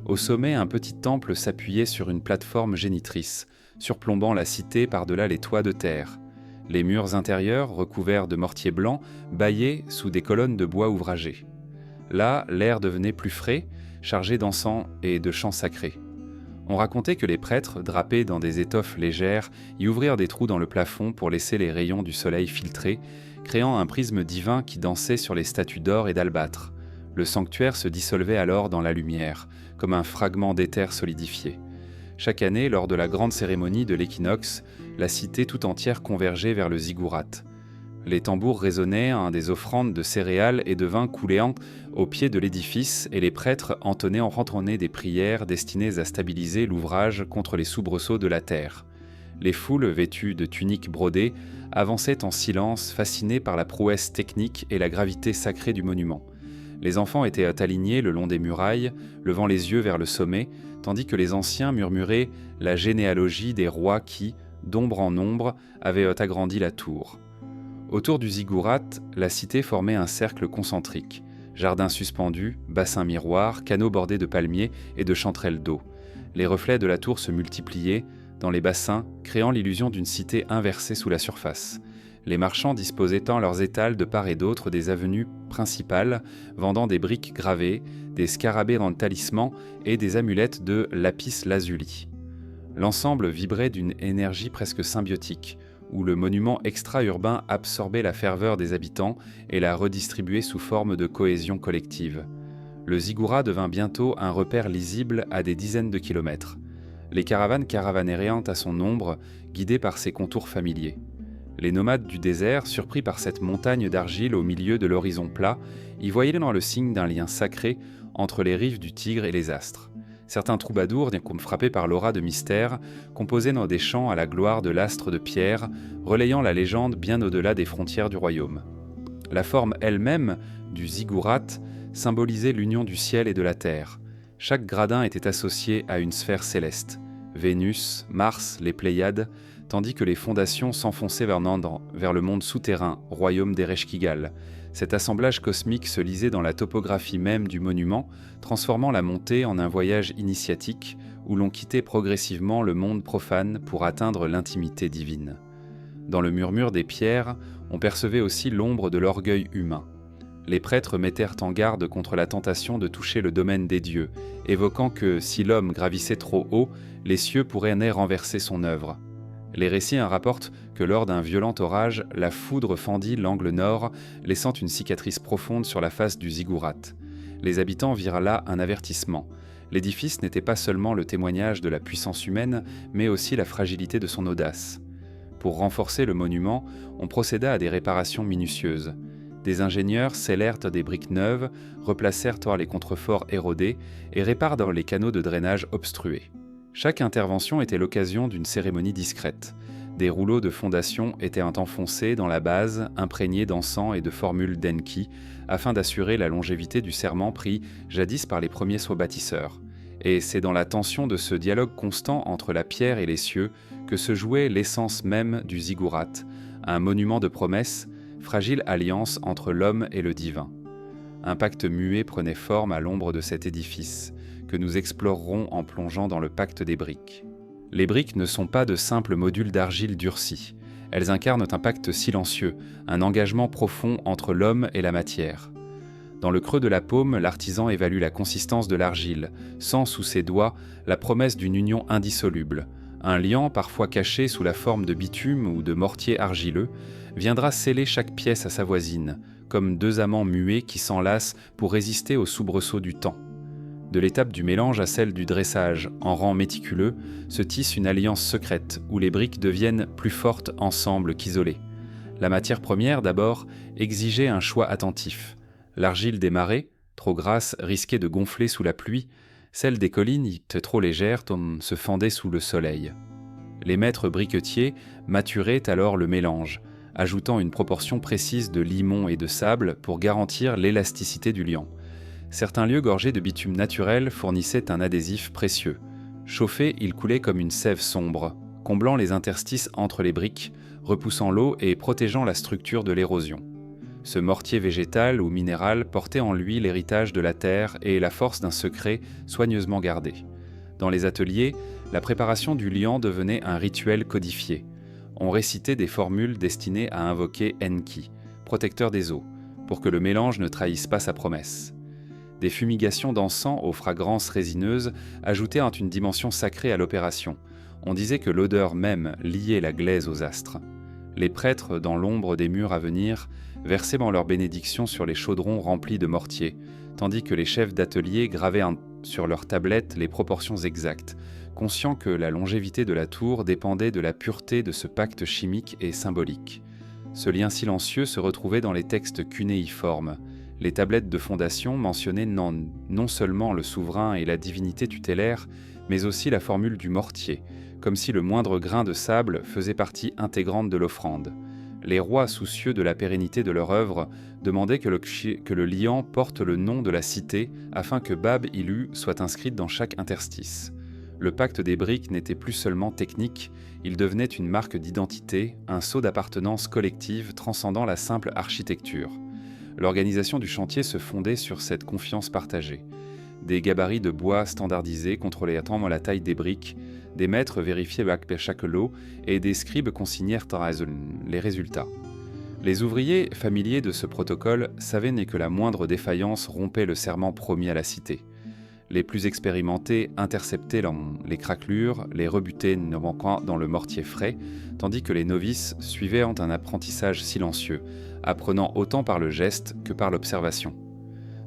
A: Au sommet, un petit temple s'appuyait sur une plateforme génitrice, surplombant la cité par-delà les toits de terre. Les murs intérieurs, recouverts de mortier blanc, bâillaient sous des colonnes de bois ouvragé. Là, l'air devenait plus frais, chargé d'encens et de chants sacrés. On racontait que les prêtres, drapés dans des étoffes légères, y ouvrirent des trous dans le plafond pour laisser les rayons du soleil filtrer, créant un prisme divin qui dansait sur les statues d'or et d'albâtre. Le sanctuaire se dissolvait alors dans la lumière, comme un fragment d'éther solidifié. Chaque année, lors de la grande cérémonie de l'équinoxe, la cité tout entière convergeait vers le ziggurat. Les tambours résonnaient, des offrandes de céréales et de vin coulaient au pied de l'édifice et les prêtres entonnaient en rentonnée des prières destinées à stabiliser l'ouvrage contre les soubresauts de la terre. Les foules, vêtues de tuniques brodées, avançaient en silence, fascinées par la prouesse technique et la gravité sacrée du monument. Les enfants étaient alignés le long des murailles, levant les yeux vers le sommet, tandis que les anciens murmuraient la généalogie des rois qui, d'ombre en ombre, avaient agrandi la tour. Autour du ziggurat, la cité formait un cercle concentrique. Jardins suspendus, bassins miroirs, canaux bordés de palmiers et de chanterelles d'eau. Les reflets de la tour se multipliaient dans les bassins, créant l'illusion d'une cité inversée sous la surface. Les marchands disposaient leurs étals de part et d'autre des avenues principales, vendant des briques gravées, des scarabées en talisman et des amulettes de lapis lazuli. L'ensemble vibrait d'une énergie presque symbiotique, où le monument extra-urbain absorbait la ferveur des habitants et la redistribuait sous forme de cohésion collective. Le ziggurat devint bientôt un repère lisible à des dizaines de kilomètres. Les caravanes caravanèrent à son ombre, guidées par ses contours familiers. Les nomades du désert, surpris par cette montagne d'argile au milieu de l'horizon plat, y voyaient dans le signe d'un lien sacré entre les rives du Tigre et les astres. Certains troubadours, comme frappés par l'aura de mystère, composaient dans des chants à la gloire de l'astre de pierre, relayant la légende bien au-delà des frontières du royaume. La forme elle-même du ziggurat symbolisait l'union du ciel et de la terre. Chaque gradin était associé à une sphère céleste, Vénus, Mars, les Pléiades, tandis que les fondations s'enfonçaient vers le monde souterrain, royaume d'Ereshkigal. Cet assemblage cosmique se lisait dans la topographie même du monument, transformant la montée en un voyage initiatique où l'on quittait progressivement le monde profane pour atteindre l'intimité divine. Dans le murmure des pierres, on percevait aussi l'ombre de l'orgueil humain. Les prêtres mettèrent en garde contre la tentation de toucher le domaine des dieux, évoquant que si l'homme gravissait trop haut, les cieux pourraient renverser son œuvre. Les récits rapportent que lors d'un violent orage, la foudre fendit l'angle nord, laissant une cicatrice profonde sur la face du ziggurat. Les habitants virent là un avertissement. L'édifice n'était pas seulement le témoignage de la puissance humaine, mais aussi la fragilité de son audace. Pour renforcer le monument, on procéda à des réparations minutieuses. Des ingénieurs scellèrent des briques neuves, replacèrent les contreforts érodés et réparèrent les canaux de drainage obstrués. Chaque intervention était l'occasion d'une cérémonie discrète. Des rouleaux de fondation étaient enfoncés dans la base, imprégnés d'encens et de formules d'Enki, afin d'assurer la longévité du serment pris jadis par les premiers bâtisseurs. Et c'est dans la tension de ce dialogue constant entre la pierre et les cieux que se jouait l'essence même du ziggurat, un monument de promesses, fragile alliance entre l'homme et le divin. Un pacte muet prenait forme à l'ombre de cet édifice, que nous explorerons en plongeant dans le pacte des briques. Les briques ne sont pas de simples modules d'argile durcis. Elles incarnent un pacte silencieux, un engagement profond entre l'homme et la matière. Dans le creux de la paume, l'artisan évalue la consistance de l'argile, sent sous ses doigts la promesse d'une union indissoluble. Un liant, parfois caché sous la forme de bitume ou de mortier argileux, viendra sceller chaque pièce à sa voisine, comme deux amants muets qui s'enlacent pour résister aux soubresauts du temps. De l'étape du mélange à celle du dressage, en rang méticuleux, se tisse une alliance secrète où les briques deviennent plus fortes ensemble qu'isolées. La matière première, d'abord, exigeait un choix attentif. L'argile des marais, trop grasse, risquait de gonfler sous la pluie. Celle des collines, trop légère, se fendait sous le soleil. Les maîtres briquetiers maturaient alors le mélange, ajoutant une proportion précise de limon et de sable pour garantir l'élasticité du liant. Certains lieux gorgés de bitume naturel fournissaient un adhésif précieux. Chauffé, il coulait comme une sève sombre, comblant les interstices entre les briques, repoussant l'eau et protégeant la structure de l'érosion. Ce mortier végétal ou minéral portait en lui l'héritage de la terre et la force d'un secret soigneusement gardé. Dans les ateliers, la préparation du liant devenait un rituel codifié. On récitait des formules destinées à invoquer Enki, protecteur des eaux, pour que le mélange ne trahisse pas sa promesse. Des fumigations d'encens aux fragrances résineuses ajoutaient une dimension sacrée à l'opération. On disait que l'odeur même liait la glaise aux astres. Les prêtres, dans l'ombre des murs à venir, versaient leur bénédiction sur les chaudrons remplis de mortier, tandis que les chefs d'atelier gravaient sur leurs tablettes les proportions exactes, conscients que la longévité de la tour dépendait de la pureté de ce pacte chimique et symbolique. Ce lien silencieux se retrouvait dans les textes cunéiformes. Les tablettes de fondation mentionnaient non seulement le souverain et la divinité tutélaire, mais aussi la formule du mortier, comme si le moindre grain de sable faisait partie intégrante de l'offrande. Les rois, soucieux de la pérennité de leur œuvre, demandaient que le liant porte le nom de la cité afin que Bab-Ilu soit inscrite dans chaque interstice. Le pacte des briques n'était plus seulement technique, il devenait une marque d'identité, un sceau d'appartenance collective transcendant la simple architecture. L'organisation du chantier se fondait sur cette confiance partagée. Des gabarits de bois standardisés contrôlaient la taille des briques, des maîtres vérifiaient chaque lot et des scribes consignèrent les résultats. Les ouvriers, familiers de ce protocole, savaient que la moindre défaillance rompait le serment promis à la cité. Les plus expérimentés interceptaient les craquelures, les rebutaient dans le mortier frais, tandis que les novices suivaient un apprentissage silencieux, apprenant autant par le geste que par l'observation.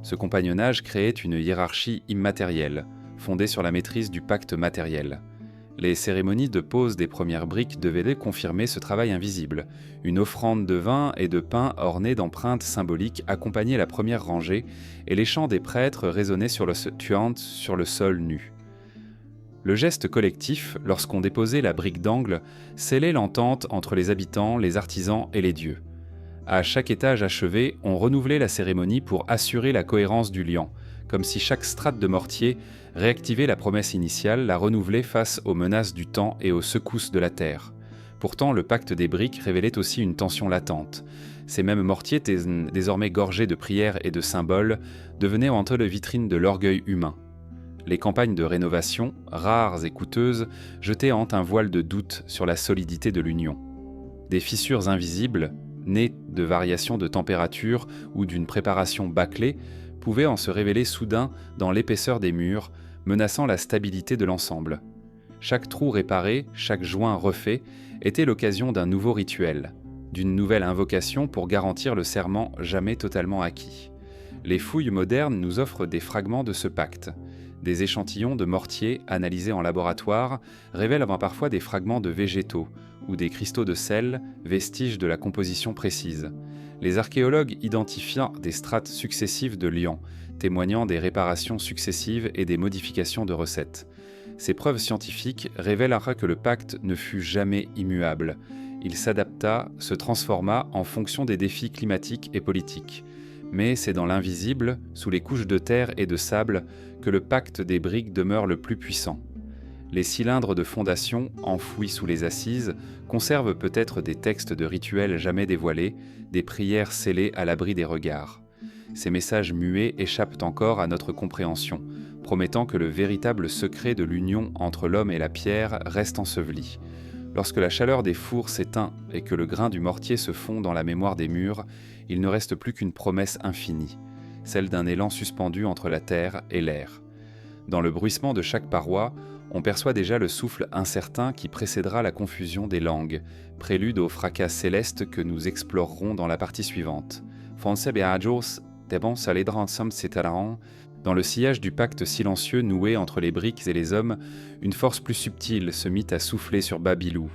A: Ce compagnonnage créait une hiérarchie immatérielle, fondée sur la maîtrise du pacte matériel. Les cérémonies de pose des premières briques devaient confirmer ce travail invisible. Une offrande de vin et de pain ornée d'empreintes symboliques accompagnait la première rangée, et les chants des prêtres résonnaient sur le sol nu. Le geste collectif, lorsqu'on déposait la brique d'angle, scellait l'entente entre les habitants, les artisans et les dieux. À chaque étage achevé, on renouvelait la cérémonie pour assurer la cohérence du liant, comme si chaque strate de mortier réactivait la promesse initiale, la renouvelait face aux menaces du temps et aux secousses de la terre. Pourtant, le pacte des briques révélait aussi une tension latente. Ces mêmes mortiers, désormais gorgés de prières et de symboles, devenaient entre les vitrines de l'orgueil humain. Les campagnes de rénovation, rares et coûteuses, jetaient un voile de doute sur la solidité de l'union. Des fissures invisibles, nées de variations de température ou d'une préparation bâclée, pouvaient se révéler soudain dans l'épaisseur des murs, menaçant la stabilité de l'ensemble. Chaque trou réparé, chaque joint refait, était l'occasion d'un nouveau rituel, d'une nouvelle invocation pour garantir le serment jamais totalement acquis. Les fouilles modernes nous offrent des fragments de ce pacte. Des échantillons de mortier analysés en laboratoire révèlent parfois des fragments de végétaux ou des cristaux de sel, vestiges de la composition précise. Les archéologues identifient des strates successives de liant, témoignant des réparations successives et des modifications de recettes. Ces preuves scientifiques révèlent que le pacte ne fut jamais immuable. Il s'adapta, se transforma en fonction des défis climatiques et politiques. Mais c'est dans l'invisible, sous les couches de terre et de sable, que le pacte des briques demeure le plus puissant. Les cylindres de fondation, enfouis sous les assises, conservent peut-être des textes de rituels jamais dévoilés, des prières scellées à l'abri des regards. Ces messages muets échappent encore à notre compréhension, promettant que le véritable secret de l'union entre l'homme et la pierre reste enseveli. Lorsque la chaleur des fours s'éteint et que le grain du mortier se fond dans la mémoire des murs, il ne reste plus qu'une promesse infinie, celle d'un élan suspendu entre la terre et l'air. Dans le bruissement de chaque paroi, on perçoit déjà le souffle incertain qui précédera la confusion des langues, prélude au fracas céleste que nous explorerons dans la partie suivante. Fonsebeajos, Debon Saledransom Ceteraon, dans le sillage du pacte silencieux noué entre les briques et les hommes, une force plus subtile se mit à souffler sur Babilou.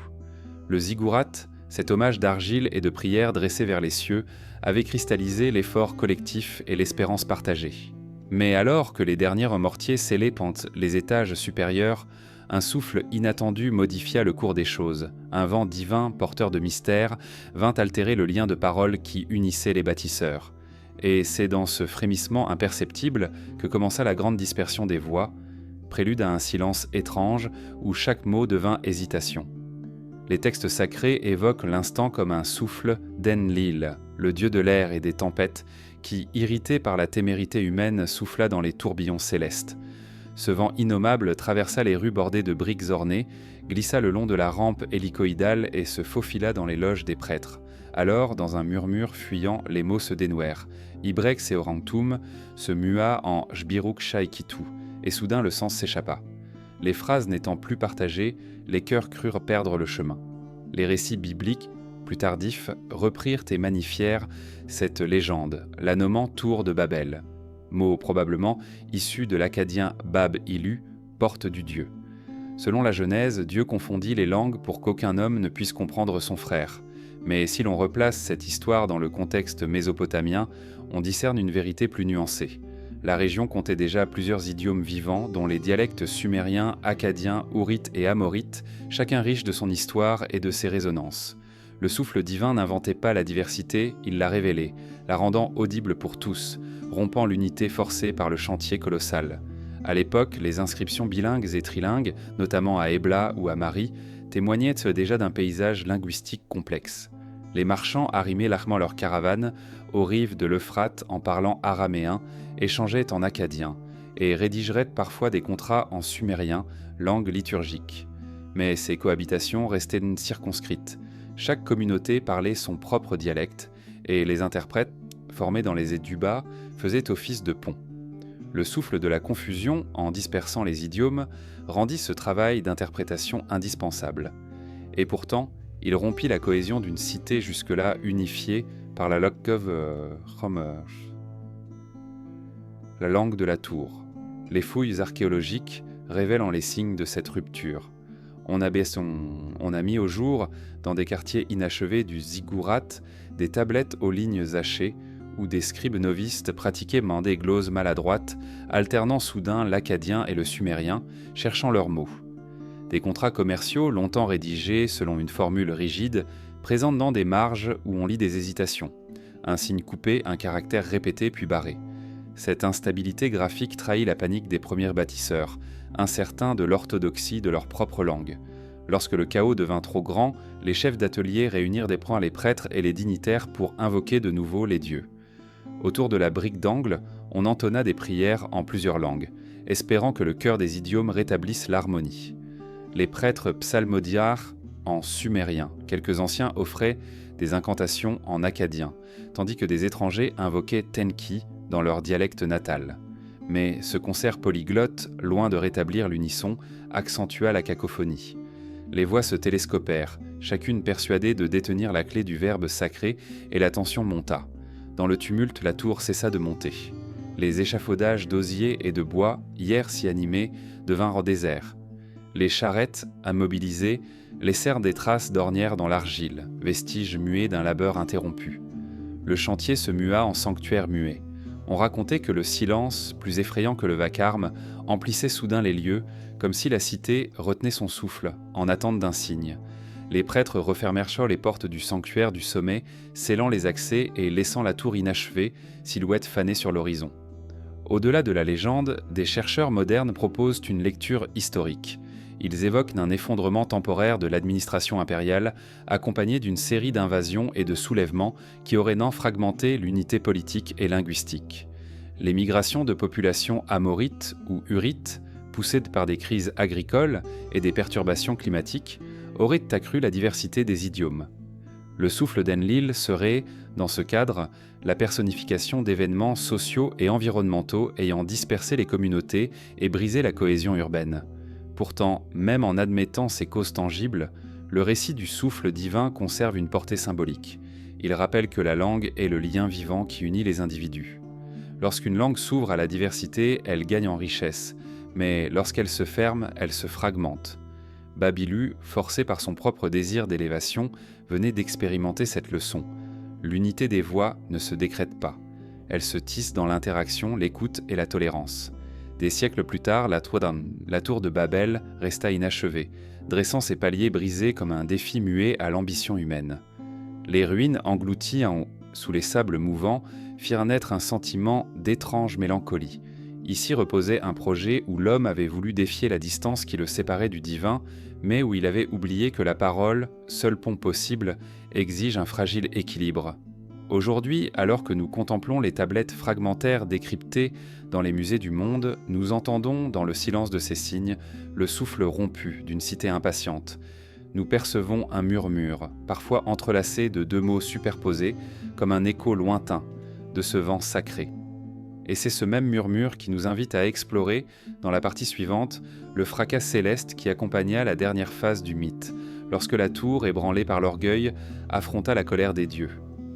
A: Le ziggurat, cet hommage d'argile et de prière dressé vers les cieux, avait cristallisé l'effort collectif et l'espérance partagée. Mais alors que les derniers remortiers scellés pendent les étages supérieurs, un souffle inattendu modifia le cours des choses. Un vent divin, porteur de mystère, vint altérer le lien de parole qui unissait les bâtisseurs. Et c'est dans ce frémissement imperceptible que commença la grande dispersion des voix, prélude à un silence étrange où chaque mot devint hésitation. Les textes sacrés évoquent l'instant comme un souffle d'Enlil, le dieu de l'air et des tempêtes, qui, irrité par la témérité humaine, souffla dans les tourbillons célestes. Ce vent innommable traversa les rues bordées de briques ornées, glissa le long de la rampe hélicoïdale et se faufila dans les loges des prêtres. Alors, dans un murmure fuyant, les mots se dénouèrent. Ibrex et Orangtum se mua en Jbiruk Shaikitu, et soudain le sens s'échappa. Les phrases n'étant plus partagées, les cœurs crurent perdre le chemin. Les récits bibliques, plus tardifs, reprirent et magnifièrent cette légende, la nommant Tour de Babel. Mot probablement issu de l'acadien Bab-Ilu, porte du Dieu. Selon la Genèse, Dieu confondit les langues pour qu'aucun homme ne puisse comprendre son frère. Mais si l'on replace cette histoire dans le contexte mésopotamien, on discerne une vérité plus nuancée. La région comptait déjà plusieurs idiomes vivants, dont les dialectes sumériens, akkadiens, ourites et amorites, chacun riche de son histoire et de ses résonances. Le souffle divin n'inventait pas la diversité, il la révélait, la rendant audible pour tous, rompant l'unité forcée par le chantier colossal. À l'époque, les inscriptions bilingues et trilingues, notamment à Ebla ou à Mari, témoignaient déjà d'un paysage linguistique complexe. Les marchands arrimaient largement leurs caravanes aux rives de l'Euphrate en parlant araméen, échangeaient en akkadien et rédigeraient parfois des contrats en sumérien, langue liturgique. Mais ces cohabitations restaient circonscrites. Chaque communauté parlait son propre dialecte et les interprètes, formés dans les édubas, faisaient office de pont. Le souffle de la confusion, en dispersant les idiomes, rendit ce travail d'interprétation indispensable. Et pourtant, il rompit la cohésion d'une cité jusque-là unifiée par la la langue de la tour. Les fouilles archéologiques révèlent les signes de cette rupture. On a mis au jour, dans des quartiers inachevés du ziggurat, des tablettes aux lignes hachées, où des scribes novices pratiquaient des gloses maladroites, alternant soudain l'akkadien et le sumérien, cherchant leurs mots. Des contrats commerciaux, longtemps rédigés selon une formule rigide, présentent dans des marges où on lit des hésitations. Un signe coupé, un caractère répété puis barré. Cette instabilité graphique trahit la panique des premiers bâtisseurs, incertains de l'orthodoxie de leur propre langue. Lorsque le chaos devint trop grand, les chefs d'atelier réunirent des points les prêtres et les dignitaires pour invoquer de nouveau les dieux. Autour de la brique d'angle, on entonna des prières en plusieurs langues, espérant que le chœur des idiomes rétablisse l'harmonie. Les prêtres psalmodiarent en sumérien, quelques anciens offraient des incantations en akkadien, tandis que des étrangers invoquaient Tenki dans leur dialecte natal. Mais ce concert polyglotte, loin de rétablir l'unisson, accentua la cacophonie. Les voix se télescopèrent, chacune persuadée de détenir la clé du verbe sacré, et la tension monta. Dans le tumulte, la tour cessa de monter. Les échafaudages d'osier et de bois, hier si animés, devinrent déserts. Les charrettes, immobilisées, laissèrent des traces d'ornières dans l'argile, vestiges muets d'un labeur interrompu. Le chantier se mua en sanctuaire muet. On racontait que le silence, plus effrayant que le vacarme, emplissait soudain les lieux, comme si la cité retenait son souffle, en attente d'un signe. Les prêtres refermèrent les portes du sanctuaire du sommet, scellant les accès et laissant la tour inachevée, silhouette fanée sur l'horizon. Au-delà de la légende, des chercheurs modernes proposent une lecture historique. Ils évoquent un effondrement temporaire de l'administration impériale, accompagné d'une série d'invasions et de soulèvements qui auraient fragmenté l'unité politique et linguistique. Les migrations de populations amorites ou urites, poussées par des crises agricoles et des perturbations climatiques, auraient accru la diversité des idiomes. Le souffle d'Enlil serait, dans ce cadre, la personnification d'événements sociaux et environnementaux ayant dispersé les communautés et brisé la cohésion urbaine. Pourtant, même en admettant ces causes tangibles, le récit du souffle divin conserve une portée symbolique. Il rappelle que la langue est le lien vivant qui unit les individus. Lorsqu'une langue s'ouvre à la diversité, elle gagne en richesse, mais lorsqu'elle se ferme, elle se fragmente. Baby-Lu, forcé par son propre désir d'élévation, venait d'expérimenter cette leçon. L'unité des voix ne se décrète pas. Elle se tisse dans l'interaction, l'écoute et la tolérance. Des siècles plus tard, la tour de Babel resta inachevée, dressant ses paliers brisés comme un défi muet à l'ambition humaine. Les ruines, englouties sous les sables mouvants, firent naître un sentiment d'étrange mélancolie. Ici reposait un projet où l'homme avait voulu défier la distance qui le séparait du divin, mais où il avait oublié que la parole, seul pont possible, exige un fragile équilibre. Aujourd'hui, alors que nous contemplons les tablettes fragmentaires décryptées dans les musées du monde, nous entendons, dans le silence de ces signes, le souffle rompu d'une cité impatiente. Nous percevons un murmure, parfois entrelacé de deux mots superposés, comme un écho lointain de ce vent sacré. Et c'est ce même murmure qui nous invite à explorer, dans la partie suivante, le fracas céleste qui accompagna la dernière phase du mythe, lorsque la tour, ébranlée par l'orgueil, affronta la colère des dieux.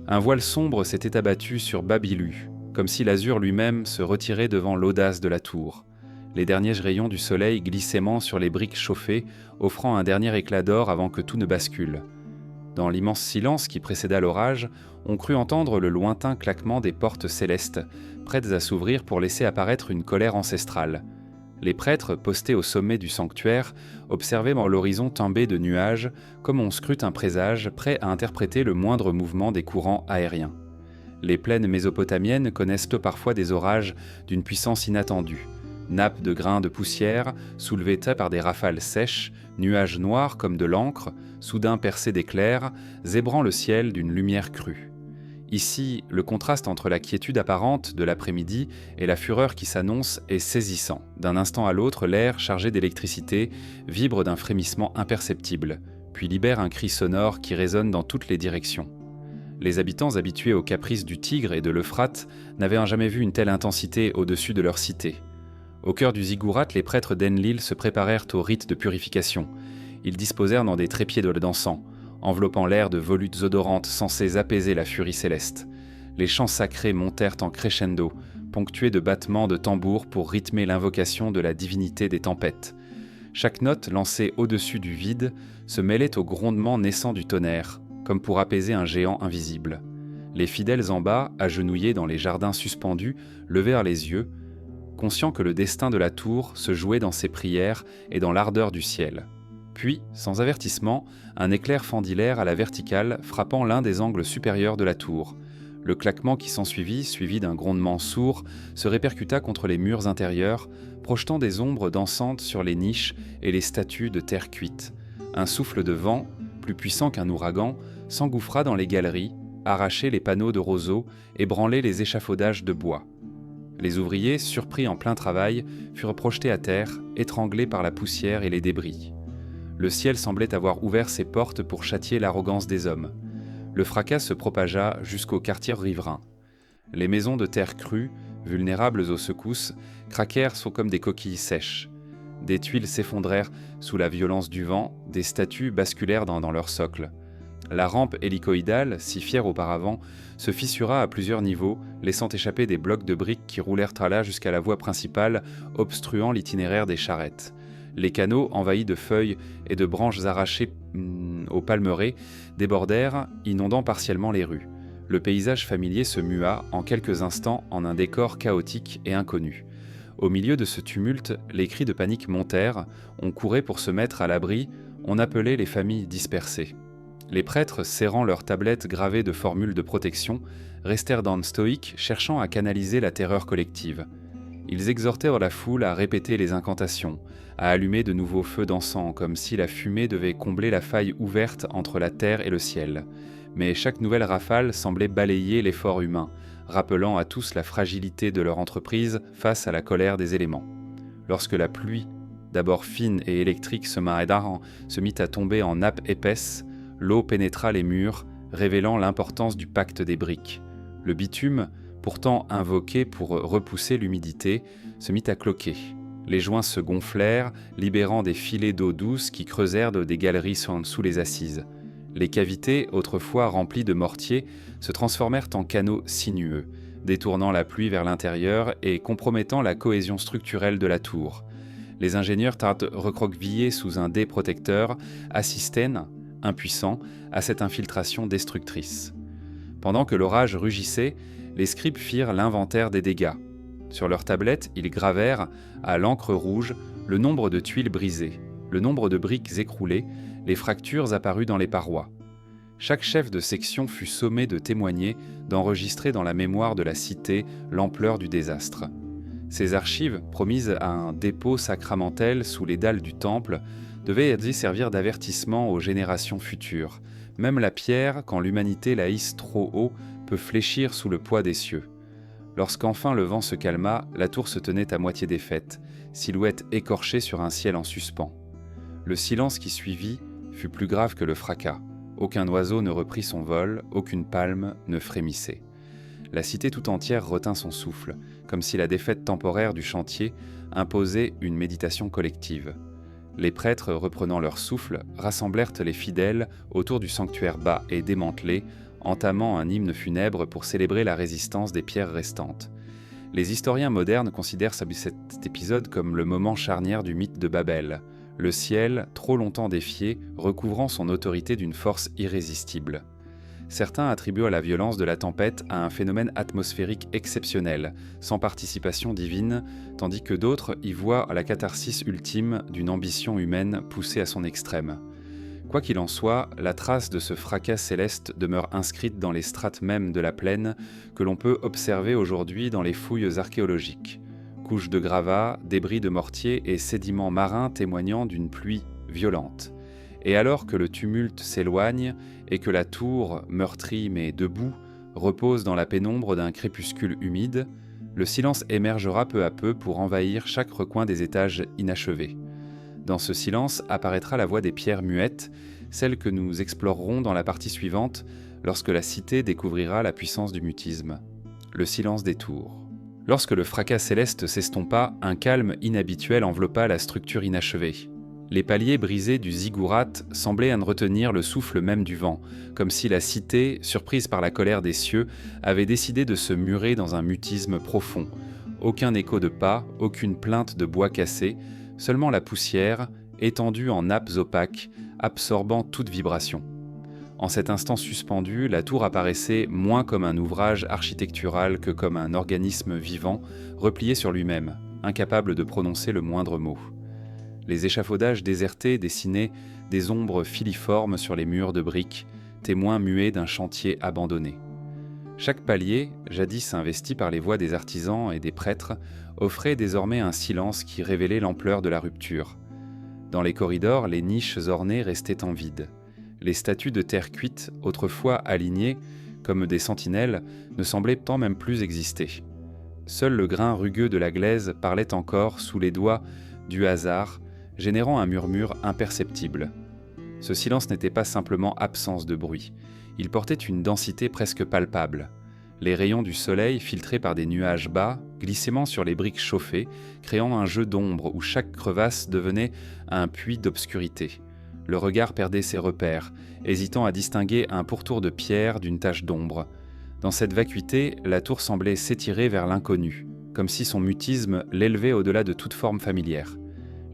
A: Un voile sombre s'était abattu sur Baby-Lu, comme si l'azur lui-même se retirait devant l'audace de la tour. Les derniers rayons du soleil glissaient sur les briques chauffées, offrant un dernier éclat d'or avant que tout ne bascule. Dans l'immense silence qui précéda l'orage, on crut entendre le lointain claquement des portes célestes, prêtes à s'ouvrir pour laisser apparaître une colère ancestrale. Les prêtres, postés au sommet du sanctuaire, observaient dans l'horizon tombé de nuages, comme on scrute un présage prêt à interpréter le moindre mouvement des courants aériens. Les plaines mésopotamiennes connaissent parfois des orages d'une puissance inattendue. Nappes de grains de poussière, soulevées par des rafales sèches, nuages noirs comme de l'encre, soudain percés d'éclairs, zébrant le ciel d'une lumière crue. Ici, le contraste entre la quiétude apparente de l'après-midi et la fureur qui s'annonce est saisissant. D'un instant à l'autre, l'air, chargé d'électricité, vibre d'un frémissement imperceptible, puis libère un cri sonore qui résonne dans toutes les directions. Les habitants habitués aux caprices du Tigre et de l'Euphrate n'avaient jamais vu une telle intensité au-dessus de leur cité. Au cœur du ziggurat, les prêtres d'Enlil se préparèrent au rite de purification. Ils disposèrent dans des trépieds d'encens, enveloppant l'air de volutes odorantes censées apaiser la furie céleste. Les chants sacrés montèrent en crescendo, ponctués de battements de tambours pour rythmer l'invocation de la divinité des tempêtes. Chaque note lancée au-dessus du vide se mêlait au grondement naissant du tonnerre, comme pour apaiser un géant invisible. Les fidèles en bas, agenouillés dans les jardins suspendus, levèrent les yeux, conscients que le destin de la tour se jouait dans ses prières et dans l'ardeur du ciel. Puis, sans avertissement, un éclair fendit l'air à la verticale, frappant l'un des angles supérieurs de la tour. Le claquement qui s'ensuivit, suivi d'un grondement sourd, se répercuta contre les murs intérieurs, projetant des ombres dansantes sur les niches et les statues de terre cuite. Un souffle de vent, plus puissant qu'un ouragan, s'engouffra dans les galeries, arrachait les panneaux de roseaux, ébranlait les échafaudages de bois. Les ouvriers, surpris en plein travail, furent projetés à terre, étranglés par la poussière et les débris. Le ciel semblait avoir ouvert ses portes pour châtier l'arrogance des hommes. Le fracas se propagea jusqu'aux quartiers riverains. Les maisons de terre crue, vulnérables aux secousses, craquèrent comme des coquilles sèches. Des tuiles s'effondrèrent sous la violence du vent, des statues basculèrent dans leur socle. La rampe hélicoïdale, si fière auparavant, se fissura à plusieurs niveaux, laissant échapper des blocs de briques qui roulèrent à là jusqu'à la voie principale, obstruant l'itinéraire des charrettes. Les canaux, envahis de feuilles et de branches arrachées aux palmeraies, débordèrent, inondant partiellement les rues. Le paysage familier se mua en quelques instants en un décor chaotique et inconnu. Au milieu de ce tumulte, les cris de panique montèrent, on courait pour se mettre à l'abri, on appelait les familles dispersées. Les prêtres, serrant leurs tablettes gravées de formules de protection, restèrent dans le stoïque, cherchant à canaliser la terreur collective. Ils exhortèrent la foule à répéter les incantations, à allumer de nouveaux feux d'encens, comme si la fumée devait combler la faille ouverte entre la terre et le ciel. Mais chaque nouvelle rafale semblait balayer l'effort humain, rappelant à tous la fragilité de leur entreprise face à la colère des éléments. Lorsque la pluie, d'abord fine et électrique, se mit à tomber en nappes épaisses, l'eau pénétra les murs, révélant l'importance du pacte des briques. Le bitume, pourtant invoqué pour repousser l'humidité, se mit à cloquer. Les joints se gonflèrent, libérant des filets d'eau douce qui creusèrent des galeries sous les assises. Les cavités, autrefois remplies de mortier, se transformèrent en canaux sinueux, détournant la pluie vers l'intérieur et compromettant la cohésion structurelle de la tour. Les ingénieurs tardent recroquevillés sous un dé protecteur assistaient, impuissants, à cette infiltration destructrice. Pendant que l'orage rugissait, les scribes firent l'inventaire des dégâts. Sur leurs tablettes, ils gravèrent, à l'encre rouge, le nombre de tuiles brisées, le nombre de briques écroulées, les fractures apparues dans les parois. Chaque chef de section fut sommé de témoigner, d'enregistrer dans la mémoire de la cité l'ampleur du désastre. Ces archives, promises à un dépôt sacramentel sous les dalles du temple, devaient ainsi servir d'avertissement aux générations futures. Même la pierre, quand l'humanité la hisse trop haut, peut fléchir sous le poids des cieux. Lorsqu'enfin le vent se calma, la tour se tenait à moitié défaite, silhouette écorchée sur un ciel en suspens. Le silence qui suivit fut plus grave que le fracas. Aucun oiseau ne reprit son vol, aucune palme ne frémissait. La cité tout entière retint son souffle, comme si la défaite temporaire du chantier imposait une méditation collective. Les prêtres, reprenant leur souffle, rassemblèrent les fidèles autour du sanctuaire bas et démantelé, entamant un hymne funèbre pour célébrer la résistance des pierres restantes. Les historiens modernes considèrent cet épisode comme le moment charnière du mythe de Babel, le ciel, trop longtemps défié, recouvrant son autorité d'une force irrésistible. Certains attribuent à la violence de la tempête à un phénomène atmosphérique exceptionnel, sans participation divine, tandis que d'autres y voient la catharsis ultime d'une ambition humaine poussée à son extrême. Quoi qu'il en soit, la trace de ce fracas céleste demeure inscrite dans les strates mêmes de la plaine que l'on peut observer aujourd'hui dans les fouilles archéologiques. Couches de gravats, débris de mortier et sédiments marins témoignant d'une pluie violente. Et alors que le tumulte s'éloigne et que la tour, meurtrie mais debout, repose dans la pénombre d'un crépuscule humide, le silence émergera peu à peu pour envahir chaque recoin des étages inachevés. Dans ce silence apparaîtra la voix des pierres muettes, celle que nous explorerons dans la partie suivante lorsque la cité découvrira la puissance du mutisme. Le silence des tours. Lorsque le fracas céleste s'estompa, un calme inhabituel enveloppa la structure inachevée. Les paliers brisés du ziggurat semblaient en retenir le souffle même du vent, comme si la cité, surprise par la colère des cieux, avait décidé de se murer dans un mutisme profond. Aucun écho de pas, aucune plainte de bois cassé, seulement la poussière, étendue en nappes opaques, absorbant toute vibration. En cet instant suspendu, la tour apparaissait moins comme un ouvrage architectural que comme un organisme vivant, replié sur lui-même, incapable de prononcer le moindre mot. Les échafaudages désertés dessinaient des ombres filiformes sur les murs de briques, témoins muets d'un chantier abandonné. Chaque palier, jadis investi par les voix des artisans et des prêtres, offrait désormais un silence qui révélait l'ampleur de la rupture. Dans les corridors, les niches ornées restaient en vide. Les statues de terre cuite, autrefois alignées, comme des sentinelles, ne semblaient tant même plus exister. Seul le grain rugueux de la glaise parlait encore sous les doigts du hasard, générant un murmure imperceptible. Ce silence n'était pas simplement absence de bruit, il portait une densité presque palpable. Les rayons du soleil, filtrés par des nuages bas, glissaient sur les briques chauffées, créant un jeu d'ombre où chaque crevasse devenait un puits d'obscurité. Le regard perdait ses repères, hésitant à distinguer un pourtour de pierre d'une tache d'ombre. Dans cette vacuité, la tour semblait s'étirer vers l'inconnu, comme si son mutisme l'élevait au-delà de toute forme familière.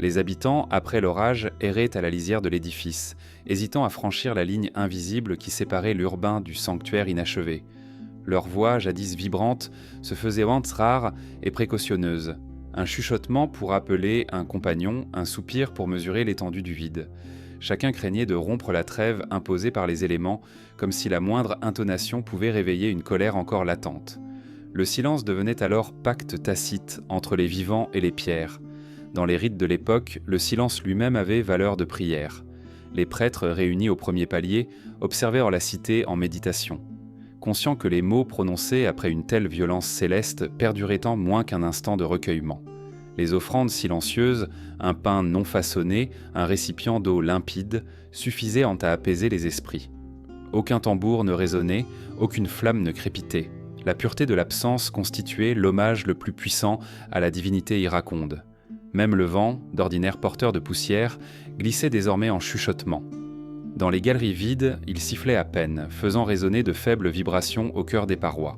A: Les habitants, après l'orage, erraient à la lisière de l'édifice, hésitant à franchir la ligne invisible qui séparait l'urbain du sanctuaire inachevé. Leur voix, jadis vibrante, se faisait rares et précautionneuse. Un chuchotement pour appeler un compagnon, un soupir pour mesurer l'étendue du vide. Chacun craignait de rompre la trêve imposée par les éléments, comme si la moindre intonation pouvait réveiller une colère encore latente. Le silence devenait alors pacte tacite entre les vivants et les pierres. Dans les rites de l'époque, le silence lui-même avait valeur de prière. Les prêtres réunis au premier palier observèrent la cité en méditation, conscients que les mots prononcés après une telle violence céleste perduraient tant moins qu'un instant de recueillement. Les offrandes silencieuses, un pain non façonné, un récipient d'eau limpide, suffisaient à apaiser les esprits. Aucun tambour ne résonnait, aucune flamme ne crépitait. La pureté de l'absence constituait l'hommage le plus puissant à la divinité iraconde. Même le vent, d'ordinaire porteur de poussière, glissait désormais en chuchotement. Dans les galeries vides, il sifflait à peine, faisant résonner de faibles vibrations au cœur des parois.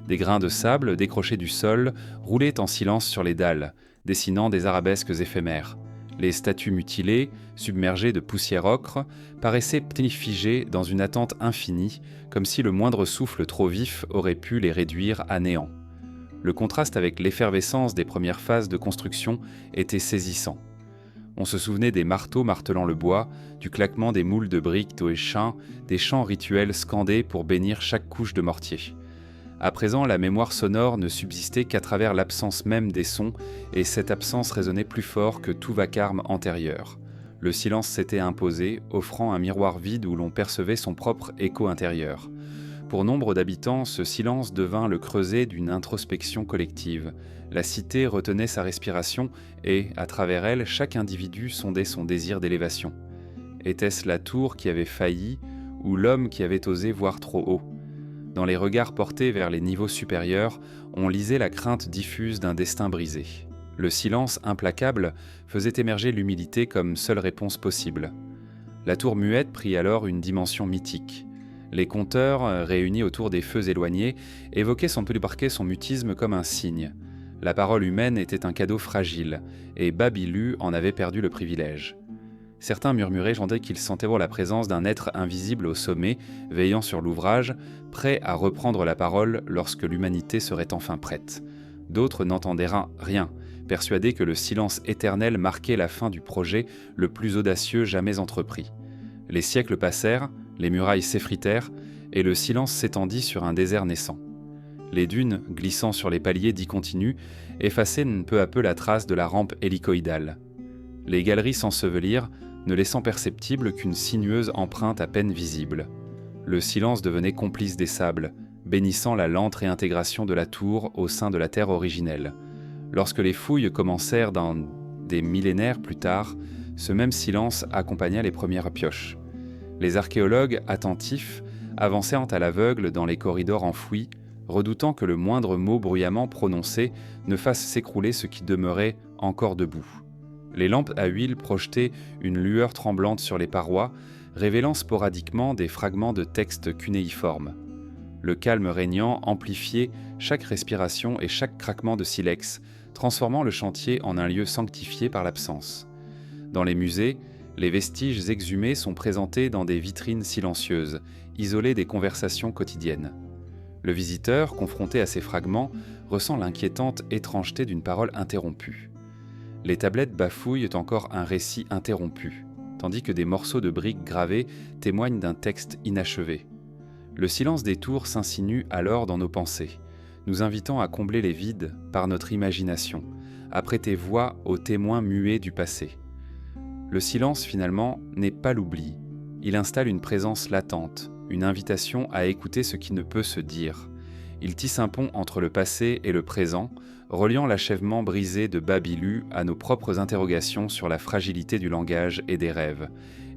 A: Des grains de sable décrochés du sol roulaient en silence sur les dalles, dessinant des arabesques éphémères. Les statues mutilées, submergées de poussière ocre, paraissaient figées dans une attente infinie, comme si le moindre souffle trop vif aurait pu les réduire à néant. Le contraste avec l'effervescence des premières phases de construction était saisissant. On se souvenait des marteaux martelant le bois, du claquement des moules de briques d'eau et chins, des chants rituels scandés pour bénir chaque couche de mortier. À présent, la mémoire sonore ne subsistait qu'à travers l'absence même des sons, et cette absence résonnait plus fort que tout vacarme antérieur. Le silence s'était imposé, offrant un miroir vide où l'on percevait son propre écho intérieur. Pour nombre d'habitants, ce silence devint le creuset d'une introspection collective. La cité retenait sa respiration et, à travers elle, chaque individu sondait son désir d'élévation. Était-ce la tour qui avait failli, ou l'homme qui avait osé voir trop haut ? Dans les regards portés vers les niveaux supérieurs, on lisait la crainte diffuse d'un destin brisé. Le silence implacable faisait émerger l'humilité comme seule réponse possible. La tour muette prit alors une dimension mythique. Les conteurs, réunis autour des feux éloignés, évoquaient sans plus marquer son mutisme comme un signe. La parole humaine était un cadeau fragile, et Baby-Lu en avait perdu le privilège. Certains murmuraient qu'il sentait voir la présence d'un être invisible au sommet, veillant sur l'ouvrage, prêt à reprendre la parole lorsque l'humanité serait enfin prête. D'autres n'entendaient rien, persuadés que le silence éternel marquait la fin du projet le plus audacieux jamais entrepris. Les siècles passèrent, les murailles s'effritèrent, et le silence s'étendit sur un désert naissant. Les dunes, glissant sur les paliers dits continus, effaçaient peu à peu la trace de la rampe hélicoïdale. Les galeries s'ensevelirent, ne laissant perceptible qu'une sinueuse empreinte à peine visible. Le silence devenait complice des sables, bénissant la lente réintégration de la tour au sein de la terre originelle. Lorsque les fouilles commencèrent des millénaires plus tard, ce même silence accompagna les premières pioches. Les archéologues, attentifs, avancèrent à l'aveugle dans les corridors enfouis, redoutant que le moindre mot bruyamment prononcé ne fasse s'écrouler ce qui demeurait encore debout. Les lampes à huile projetaient une lueur tremblante sur les parois, révélant sporadiquement des fragments de textes cunéiformes. Le calme régnant amplifiait chaque respiration et chaque craquement de silex, transformant le chantier en un lieu sanctifié par l'absence. Dans les musées, les vestiges exhumés sont présentés dans des vitrines silencieuses, isolées des conversations quotidiennes. Le visiteur, confronté à ces fragments, ressent l'inquiétante étrangeté d'une parole interrompue. Les tablettes bafouillent encore un récit interrompu, tandis que des morceaux de briques gravées témoignent d'un texte inachevé. Le silence des tours s'insinue alors dans nos pensées, nous invitant à combler les vides par notre imagination, à prêter voix aux témoins muets du passé. Le silence, finalement, n'est pas l'oubli. Il installe une présence latente, une invitation à écouter ce qui ne peut se dire. Il tisse un pont entre le passé et le présent, reliant l'achèvement brisé de Baby-Lu à nos propres interrogations sur la fragilité du langage et des rêves.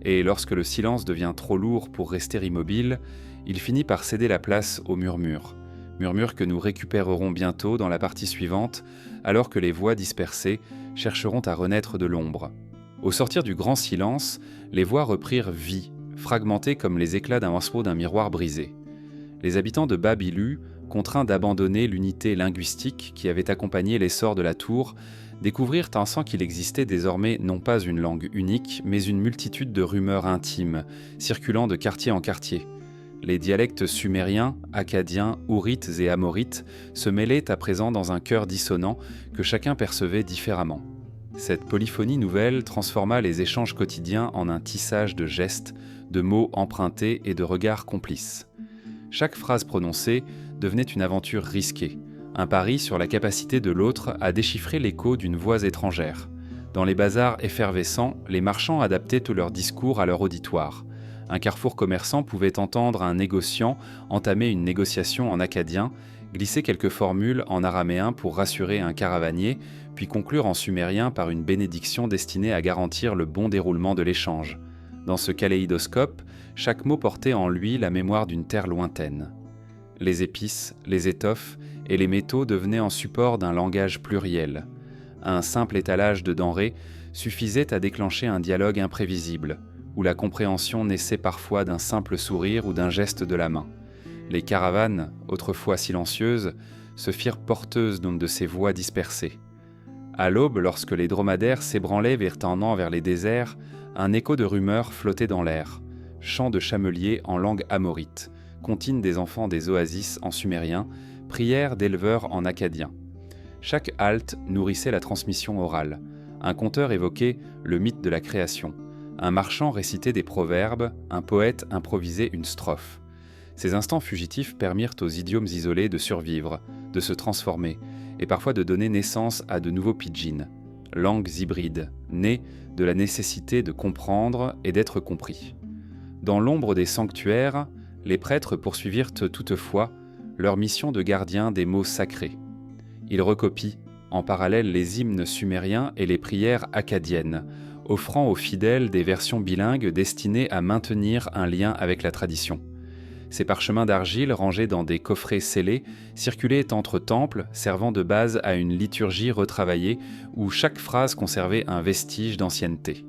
A: Et lorsque le silence devient trop lourd pour rester immobile, il finit par céder la place aux murmures. Murmures que nous récupérerons bientôt dans la partie suivante, alors que les voix dispersées chercheront à renaître de l'ombre. Au sortir du grand silence, les voix reprirent vie, fragmentées comme les éclats d'un morceau d'un miroir brisé. Les habitants de Baby-Lu, contraints d'abandonner l'unité linguistique qui avait accompagné l'essor de la tour, découvrirent ainsi qu'il existait désormais non pas une langue unique, mais une multitude de rumeurs intimes, circulant de quartier en quartier. Les dialectes sumériens, akkadiens, ourites et amorites se mêlaient à présent dans un chœur dissonant que chacun percevait différemment. Cette polyphonie nouvelle transforma les échanges quotidiens en un tissage de gestes, de mots empruntés et de regards complices. Chaque phrase prononcée devenait une aventure risquée, un pari sur la capacité de l'autre à déchiffrer l'écho d'une voix étrangère. Dans les bazars effervescents, les marchands adaptaient tout leur discours à leur auditoire. Un carrefour commerçant pouvait entendre un négociant entamer une négociation en akkadien, glisser quelques formules en araméen pour rassurer un caravanier, puis conclure en sumérien par une bénédiction destinée à garantir le bon déroulement de l'échange. Dans ce kaléidoscope, chaque mot portait en lui la mémoire d'une terre lointaine. Les épices, les étoffes et les métaux devenaient en support d'un langage pluriel. Un simple étalage de denrées suffisait à déclencher un dialogue imprévisible, où la compréhension naissait parfois d'un simple sourire ou d'un geste de la main. Les caravanes, autrefois silencieuses, se firent porteuses de ces voix dispersées. À l'aube, lorsque les dromadaires s'ébranlaient virtendant vers les déserts, un écho de rumeurs flottait dans l'air. Chants de chameliers en langue amorite, comptines des enfants des oasis en sumérien, prières d'éleveurs en akkadien. Chaque halte nourrissait la transmission orale. Un conteur évoquait le mythe de la création. Un marchand récitait des proverbes, un poète improvisait une strophe. Ces instants fugitifs permirent aux idiomes isolés de survivre, de se transformer, et parfois de donner naissance à de nouveaux pidgins, langues hybrides, nées de la nécessité de comprendre et d'être compris. Dans l'ombre des sanctuaires, les prêtres poursuivirent toutefois leur mission de gardien des mots sacrés. Ils recopient en parallèle les hymnes sumériens et les prières akkadiennes, offrant aux fidèles des versions bilingues destinées à maintenir un lien avec la tradition. Ces parchemins d'argile rangés dans des coffrets scellés circulaient entre temples, servant de base à une liturgie retravaillée où chaque phrase conservait un vestige d'ancienneté.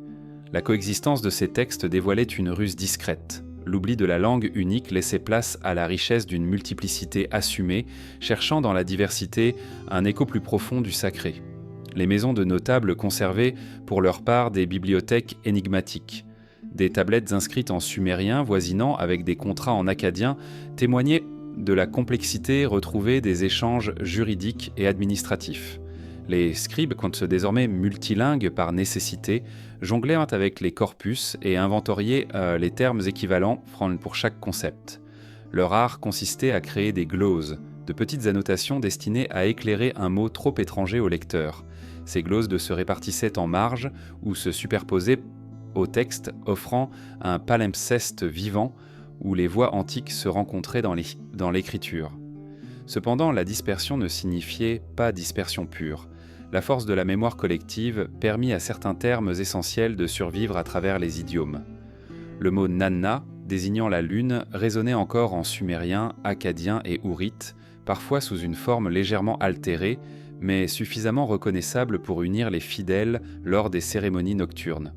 A: La coexistence de ces textes dévoilait une ruse discrète. L'oubli de la langue unique laissait place à la richesse d'une multiplicité assumée, cherchant dans la diversité un écho plus profond du sacré. Les maisons de notables conservaient pour leur part des bibliothèques énigmatiques. Des tablettes inscrites en sumérien voisinant avec des contrats en akkadien témoignaient de la complexité retrouvée des échanges juridiques et administratifs. Les scribes, désormais multilingues par nécessité, jonglaient avec les corpus et inventoriaient les termes équivalents pour chaque concept. Leur art consistait à créer des gloses, de petites annotations destinées à éclairer un mot trop étranger au lecteur. Ces gloses se répartissaient en marge ou se superposaient au texte, offrant un palimpseste vivant où les voix antiques se rencontraient dans l'écriture. Cependant, la dispersion ne signifiait pas dispersion pure. La force de la mémoire collective permit à certains termes essentiels de survivre à travers les idiomes. Le mot nanna, désignant la lune, résonnait encore en sumérien, akkadien et ourite, parfois sous une forme légèrement altérée, mais suffisamment reconnaissable pour unir les fidèles lors des cérémonies nocturnes.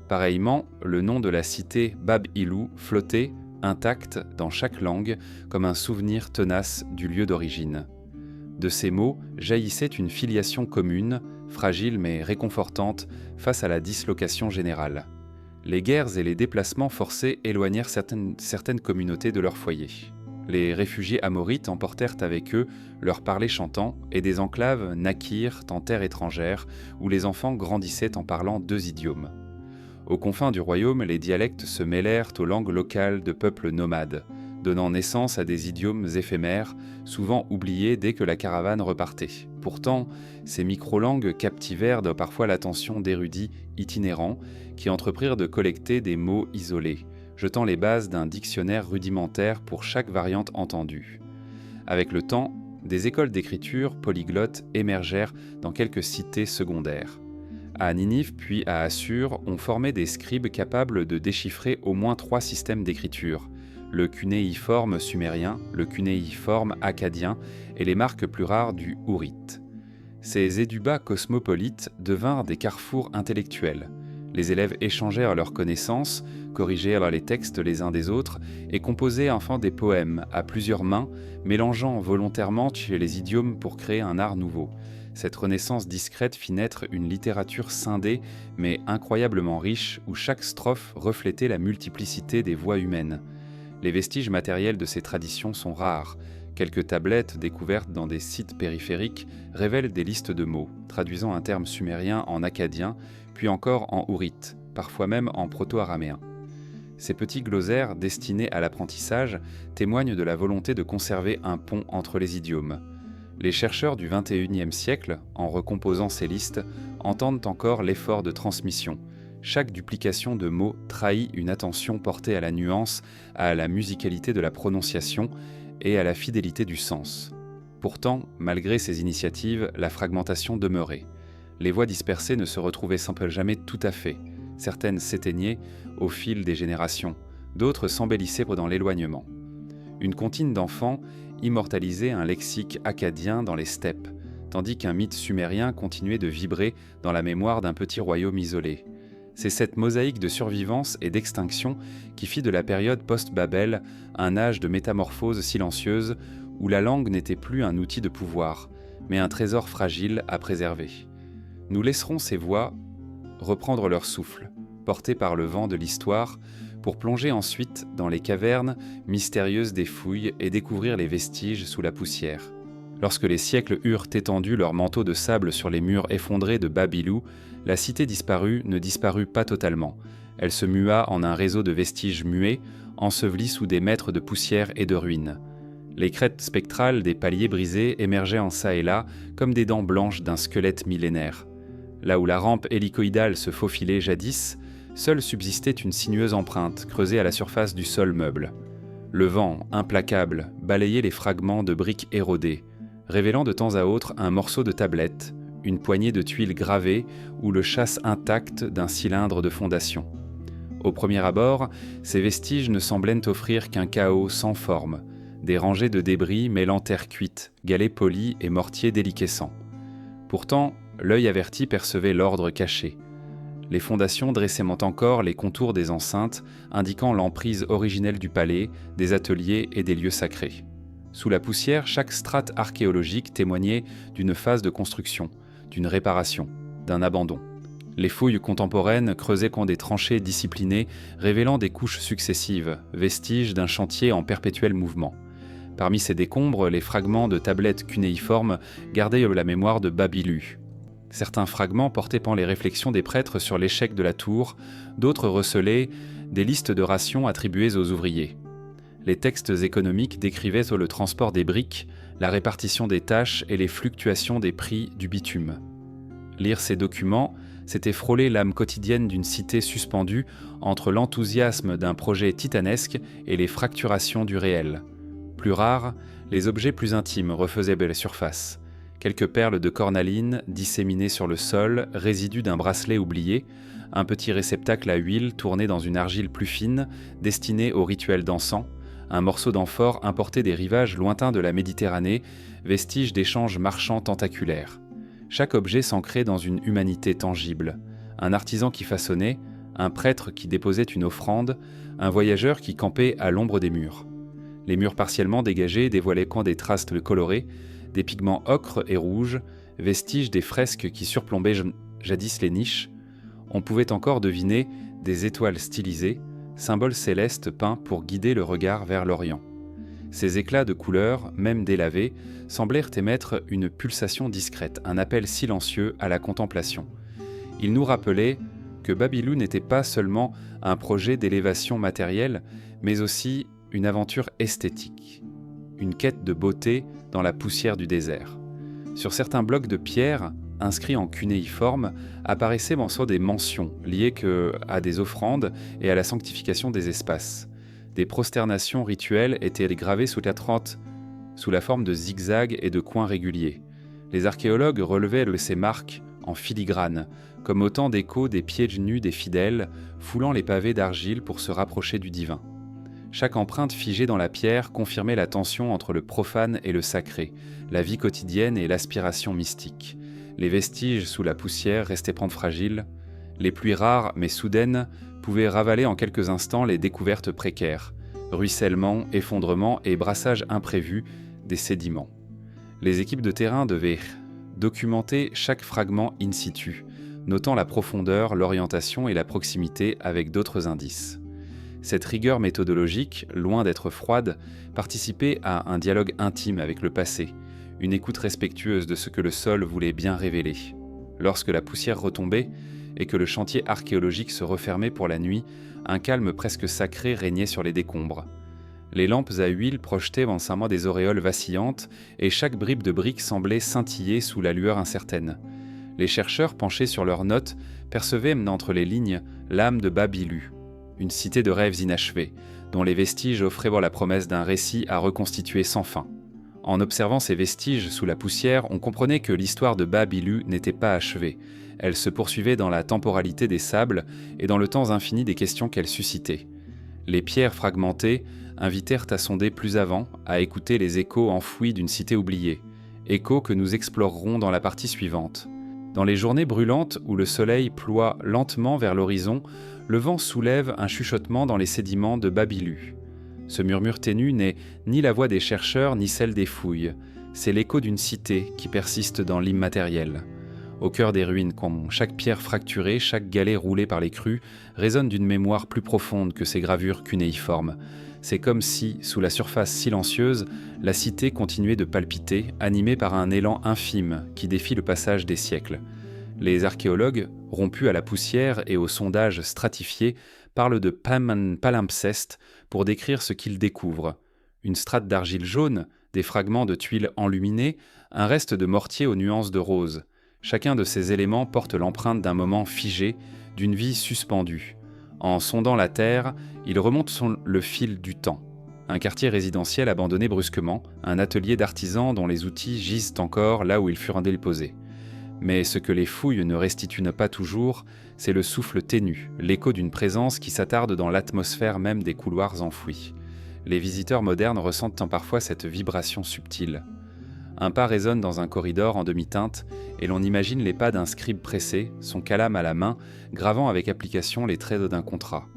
A: Pareillement, le nom de la cité Bab-Ilou flottait, intact dans chaque langue, comme un souvenir tenace du lieu d'origine. De ces mots jaillissait une filiation commune, fragile mais réconfortante, face à la dislocation générale. Les guerres et les déplacements forcés éloignèrent certaines communautés de leur foyer. Les réfugiés amorites emportèrent avec eux leur parler chantant et des enclaves naquirent en terre étrangère où les enfants grandissaient en parlant 2 idiomes. Aux confins du royaume, les dialectes se mêlèrent aux langues locales de peuples nomades, donnant naissance à des idiomes éphémères, souvent oubliés dès que la caravane repartait. Pourtant, ces micro-langues captivèrent parfois l'attention d'érudits itinérants qui entreprirent de collecter des mots isolés, jetant les bases d'un dictionnaire rudimentaire pour chaque variante entendue. Avec le temps, des écoles d'écriture polyglottes émergèrent dans quelques cités secondaires. À Ninive puis à Assur, on formait des scribes capables de déchiffrer au moins 3 systèmes d'écriture, le cunéiforme sumérien, le cunéiforme akkadien et les marques plus rares du ourite. Ces édubats cosmopolites devinrent des carrefours intellectuels. Les élèves échangèrent leurs connaissances, corrigèrent les textes les uns des autres et composaient enfin des poèmes à plusieurs mains, mélangeant volontairement les idiomes pour créer un art nouveau. Cette renaissance discrète fit naître une littérature scindée mais incroyablement riche où chaque strophe reflétait la multiplicité des voix humaines. Les vestiges matériels de ces traditions sont rares. Quelques tablettes découvertes dans des sites périphériques révèlent des listes de mots, traduisant un terme sumérien en akkadien, puis encore en ourite, parfois même en proto-araméen. Ces petits glossaires destinés à l'apprentissage témoignent de la volonté de conserver un pont entre les idiomes. Les chercheurs du XXIe siècle, en recomposant ces listes, entendent encore l'effort de transmission. Chaque duplication de mots trahit une attention portée à la nuance, à la musicalité de la prononciation et à la fidélité du sens. Pourtant, malgré ces initiatives, la fragmentation demeurait. Les voix dispersées ne se retrouvaient jamais tout à fait. Certaines s'éteignaient au fil des générations, d'autres s'embellissaient dans l'éloignement. Une comptine d'enfants immortalisait un lexique akkadien dans les steppes, tandis qu'un mythe sumérien continuait de vibrer dans la mémoire d'un petit royaume isolé. C'est cette mosaïque de survivance et d'extinction qui fit de la période post-Babel un âge de métamorphose silencieuse où la langue n'était plus un outil de pouvoir, mais un trésor fragile à préserver. Nous laisserons ces voix reprendre leur souffle, portées par le vent de l'histoire, pour plonger ensuite dans les cavernes mystérieuses des fouilles et découvrir les vestiges sous la poussière. Lorsque les siècles eurent étendu leur manteau de sable sur les murs effondrés de Babilou, la cité disparue ne disparut pas totalement. Elle se mua en un réseau de vestiges muets, ensevelis sous des mètres de poussière et de ruines. Les crêtes spectrales des paliers brisés émergeaient en çà et là comme des dents blanches d'un squelette millénaire. Là où la rampe hélicoïdale se faufilait jadis, seule subsistait une sinueuse empreinte creusée à la surface du sol meuble. Le vent, implacable, balayait les fragments de briques érodées, révélant de temps à autre un morceau de tablette, une poignée de tuiles gravées ou le châsse intact d'un cylindre de fondation. Au premier abord, ces vestiges ne semblaient offrir qu'un chaos sans forme, des rangées de débris mêlant terre cuite, galets polis et mortiers déliquescents. Pourtant, l'œil averti percevait l'ordre caché. Les fondations dressaient encore les contours des enceintes, indiquant l'emprise originelle du palais, des ateliers et des lieux sacrés. Sous la poussière, chaque strate archéologique témoignait d'une phase de construction, d'une réparation, d'un abandon. Les fouilles contemporaines creusaient comme des tranchées disciplinées, révélant des couches successives, vestiges d'un chantier en perpétuel mouvement. Parmi ces décombres, les fragments de tablettes cunéiformes gardaient la mémoire de Babilu. Certains fragments portaient les réflexions des prêtres sur l'échec de la tour, d'autres recelaient des listes de rations attribuées aux ouvriers. Les textes économiques décrivaient le transport des briques, la répartition des tâches et les fluctuations des prix du bitume. Lire ces documents, c'était frôler l'âme quotidienne d'une cité suspendue entre l'enthousiasme d'un projet titanesque et les fracturations du réel. Plus rares, les objets plus intimes refaisaient belle surface. Quelques perles de cornaline disséminées sur le sol, résidus d'un bracelet oublié, un petit réceptacle à huile tourné dans une argile plus fine, destiné au rituel d'encens, un morceau d'amphore importé des rivages lointains de la Méditerranée, vestige d'échanges marchands tentaculaires. Chaque objet s'ancrait dans une humanité tangible. Un artisan qui façonnait, un prêtre qui déposait une offrande, un voyageur qui campait à l'ombre des murs. Les murs partiellement dégagés dévoilaient des traces colorées, des pigments ocre et rouge, vestiges des fresques qui surplombaient jadis les niches. On pouvait encore deviner des étoiles stylisées, symboles célestes peints pour guider le regard vers l'Orient. Ces éclats de couleurs, même délavés, semblèrent émettre une pulsation discrète, un appel silencieux à la contemplation. Ils nous rappelaient que Babilou n'était pas seulement un projet d'élévation matérielle, mais aussi une aventure esthétique, une quête de beauté dans la poussière du désert. Sur certains blocs de pierre, inscrits en cunéiforme, apparaissaient des mentions liées à des offrandes et à la sanctification des espaces. Des prosternations rituelles étaient gravées sous la forme de zigzags et de coins réguliers. Les archéologues relevaient ces marques en filigrane, comme autant d'échos des pieds nus des fidèles, foulant les pavés d'argile pour se rapprocher du divin. Chaque empreinte figée dans la pierre confirmait la tension entre le profane et le sacré, la vie quotidienne et l'aspiration mystique. Les vestiges sous la poussière restaient fragiles. Les pluies rares mais soudaines pouvaient ravaler en quelques instants les découvertes précaires, ruissellements, effondrements et brassages imprévus des sédiments. Les équipes de terrain devaient documenter chaque fragment in situ, notant la profondeur, l'orientation et la proximité avec d'autres indices. Cette rigueur méthodologique, loin d'être froide, participait à un dialogue intime avec le passé, une écoute respectueuse de ce que le sol voulait bien révéler. Lorsque la poussière retombait et que le chantier archéologique se refermait pour la nuit, un calme presque sacré régnait sur les décombres. Les lampes à huile projetaient des auréoles vacillantes et chaque bribe de brique semblait scintiller sous la lueur incertaine. Les chercheurs penchés sur leurs notes percevaient entre les lignes l'âme de Babilou, une cité de rêves inachevés, dont les vestiges offraient la promesse d'un récit à reconstituer sans fin. En observant ces vestiges sous la poussière, on comprenait que l'histoire de Babilou n'était pas achevée. Elle se poursuivait dans la temporalité des sables et dans le temps infini des questions qu'elle suscitait. Les pierres fragmentées invitèrent à sonder plus avant, à écouter les échos enfouis d'une cité oubliée, échos que nous explorerons dans la partie suivante. Dans les journées brûlantes où le soleil ploie lentement vers l'horizon, le vent soulève un chuchotement dans les sédiments de Baby-Lu. Ce murmure ténu n'est ni la voix des chercheurs ni celle des fouilles. C'est l'écho d'une cité qui persiste dans l'immatériel. Au cœur des ruines, chaque pierre fracturée, chaque galet roulé par les crues, résonne d'une mémoire plus profonde que ces gravures cunéiformes. C'est comme si, sous la surface silencieuse, la cité continuait de palpiter, animée par un élan infime qui défie le passage des siècles. Les archéologues, rompus à la poussière et aux sondages stratifiés, parlent de palimpseste pour décrire ce qu'ils découvrent. Une strate d'argile jaune, des fragments de tuiles enluminées, un reste de mortier aux nuances de rose. Chacun de ces éléments porte l'empreinte d'un moment figé, d'une vie suspendue. En sondant la terre, ils remontent le fil du temps. Un quartier résidentiel abandonné brusquement, un atelier d'artisans dont les outils gisent encore là où ils furent déposés. Mais ce que les fouilles ne restituent pas toujours, c'est le souffle ténu, l'écho d'une présence qui s'attarde dans l'atmosphère même des couloirs enfouis. Les visiteurs modernes ressentent parfois cette vibration subtile. Un pas résonne dans un corridor en demi-teinte et l'on imagine les pas d'un scribe pressé, son calame à la main, gravant avec application les traits d'un contrat.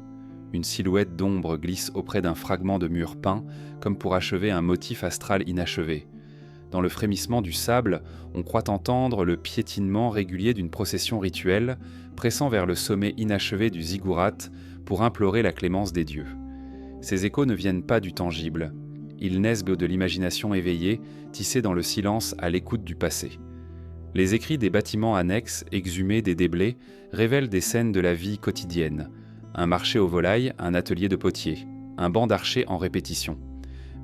A: Une silhouette d'ombre glisse auprès d'un fragment de mur peint, comme pour achever un motif astral inachevé. Dans le frémissement du sable, on croit entendre le piétinement régulier d'une procession rituelle, pressant vers le sommet inachevé du ziggurat pour implorer la clémence des dieux. Ces échos ne viennent pas du tangible. Ils naissent de l'imagination éveillée, tissée dans le silence à l'écoute du passé. Les écrits des bâtiments annexes, exhumés des déblais, révèlent des scènes de la vie quotidienne. Un marché aux volailles, un atelier de potier, un banc d'archer en répétition.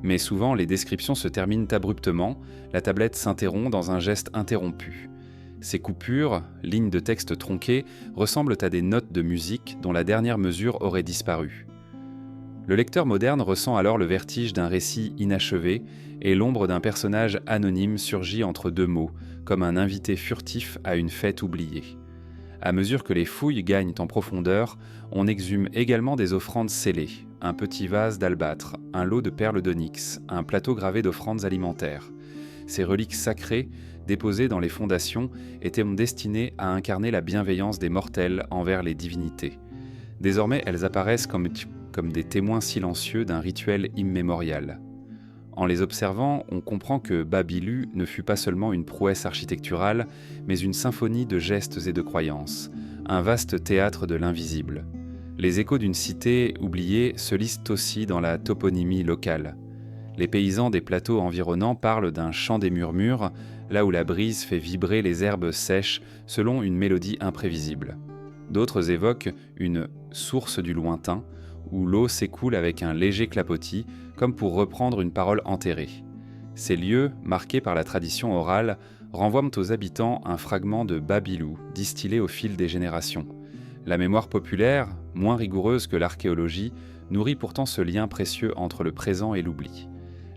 A: Mais souvent, les descriptions se terminent abruptement, la tablette s'interrompt dans un geste interrompu. Ces coupures, lignes de texte tronquées, ressemblent à des notes de musique dont la dernière mesure aurait disparu. Le lecteur moderne ressent alors le vertige d'un récit inachevé et l'ombre d'un personnage anonyme surgit entre deux mots, comme un invité furtif à une fête oubliée. À mesure que les fouilles gagnent en profondeur, on exhume également des offrandes scellées, un petit vase d'albâtre, un lot de perles d'onyx, un plateau gravé d'offrandes alimentaires. Ces reliques sacrées, déposées dans les fondations, étaient destinées à incarner la bienveillance des mortels envers les divinités. Désormais, elles apparaissent comme des témoins silencieux d'un rituel immémorial. En les observant, on comprend que Baby-Lu ne fut pas seulement une prouesse architecturale, mais une symphonie de gestes et de croyances, un vaste théâtre de l'invisible. Les échos d'une cité oubliée se lisent aussi dans la toponymie locale. Les paysans des plateaux environnants parlent d'un chant des murmures, là où la brise fait vibrer les herbes sèches selon une mélodie imprévisible. D'autres évoquent une « source du lointain », où l'eau s'écoule avec un léger clapotis, comme pour reprendre une parole enterrée. Ces lieux, marqués par la tradition orale, renvoient aux habitants un fragment de Baby-Lu, distillé au fil des générations. La mémoire populaire, moins rigoureuse que l'archéologie, nourrit pourtant ce lien précieux entre le présent et l'oubli.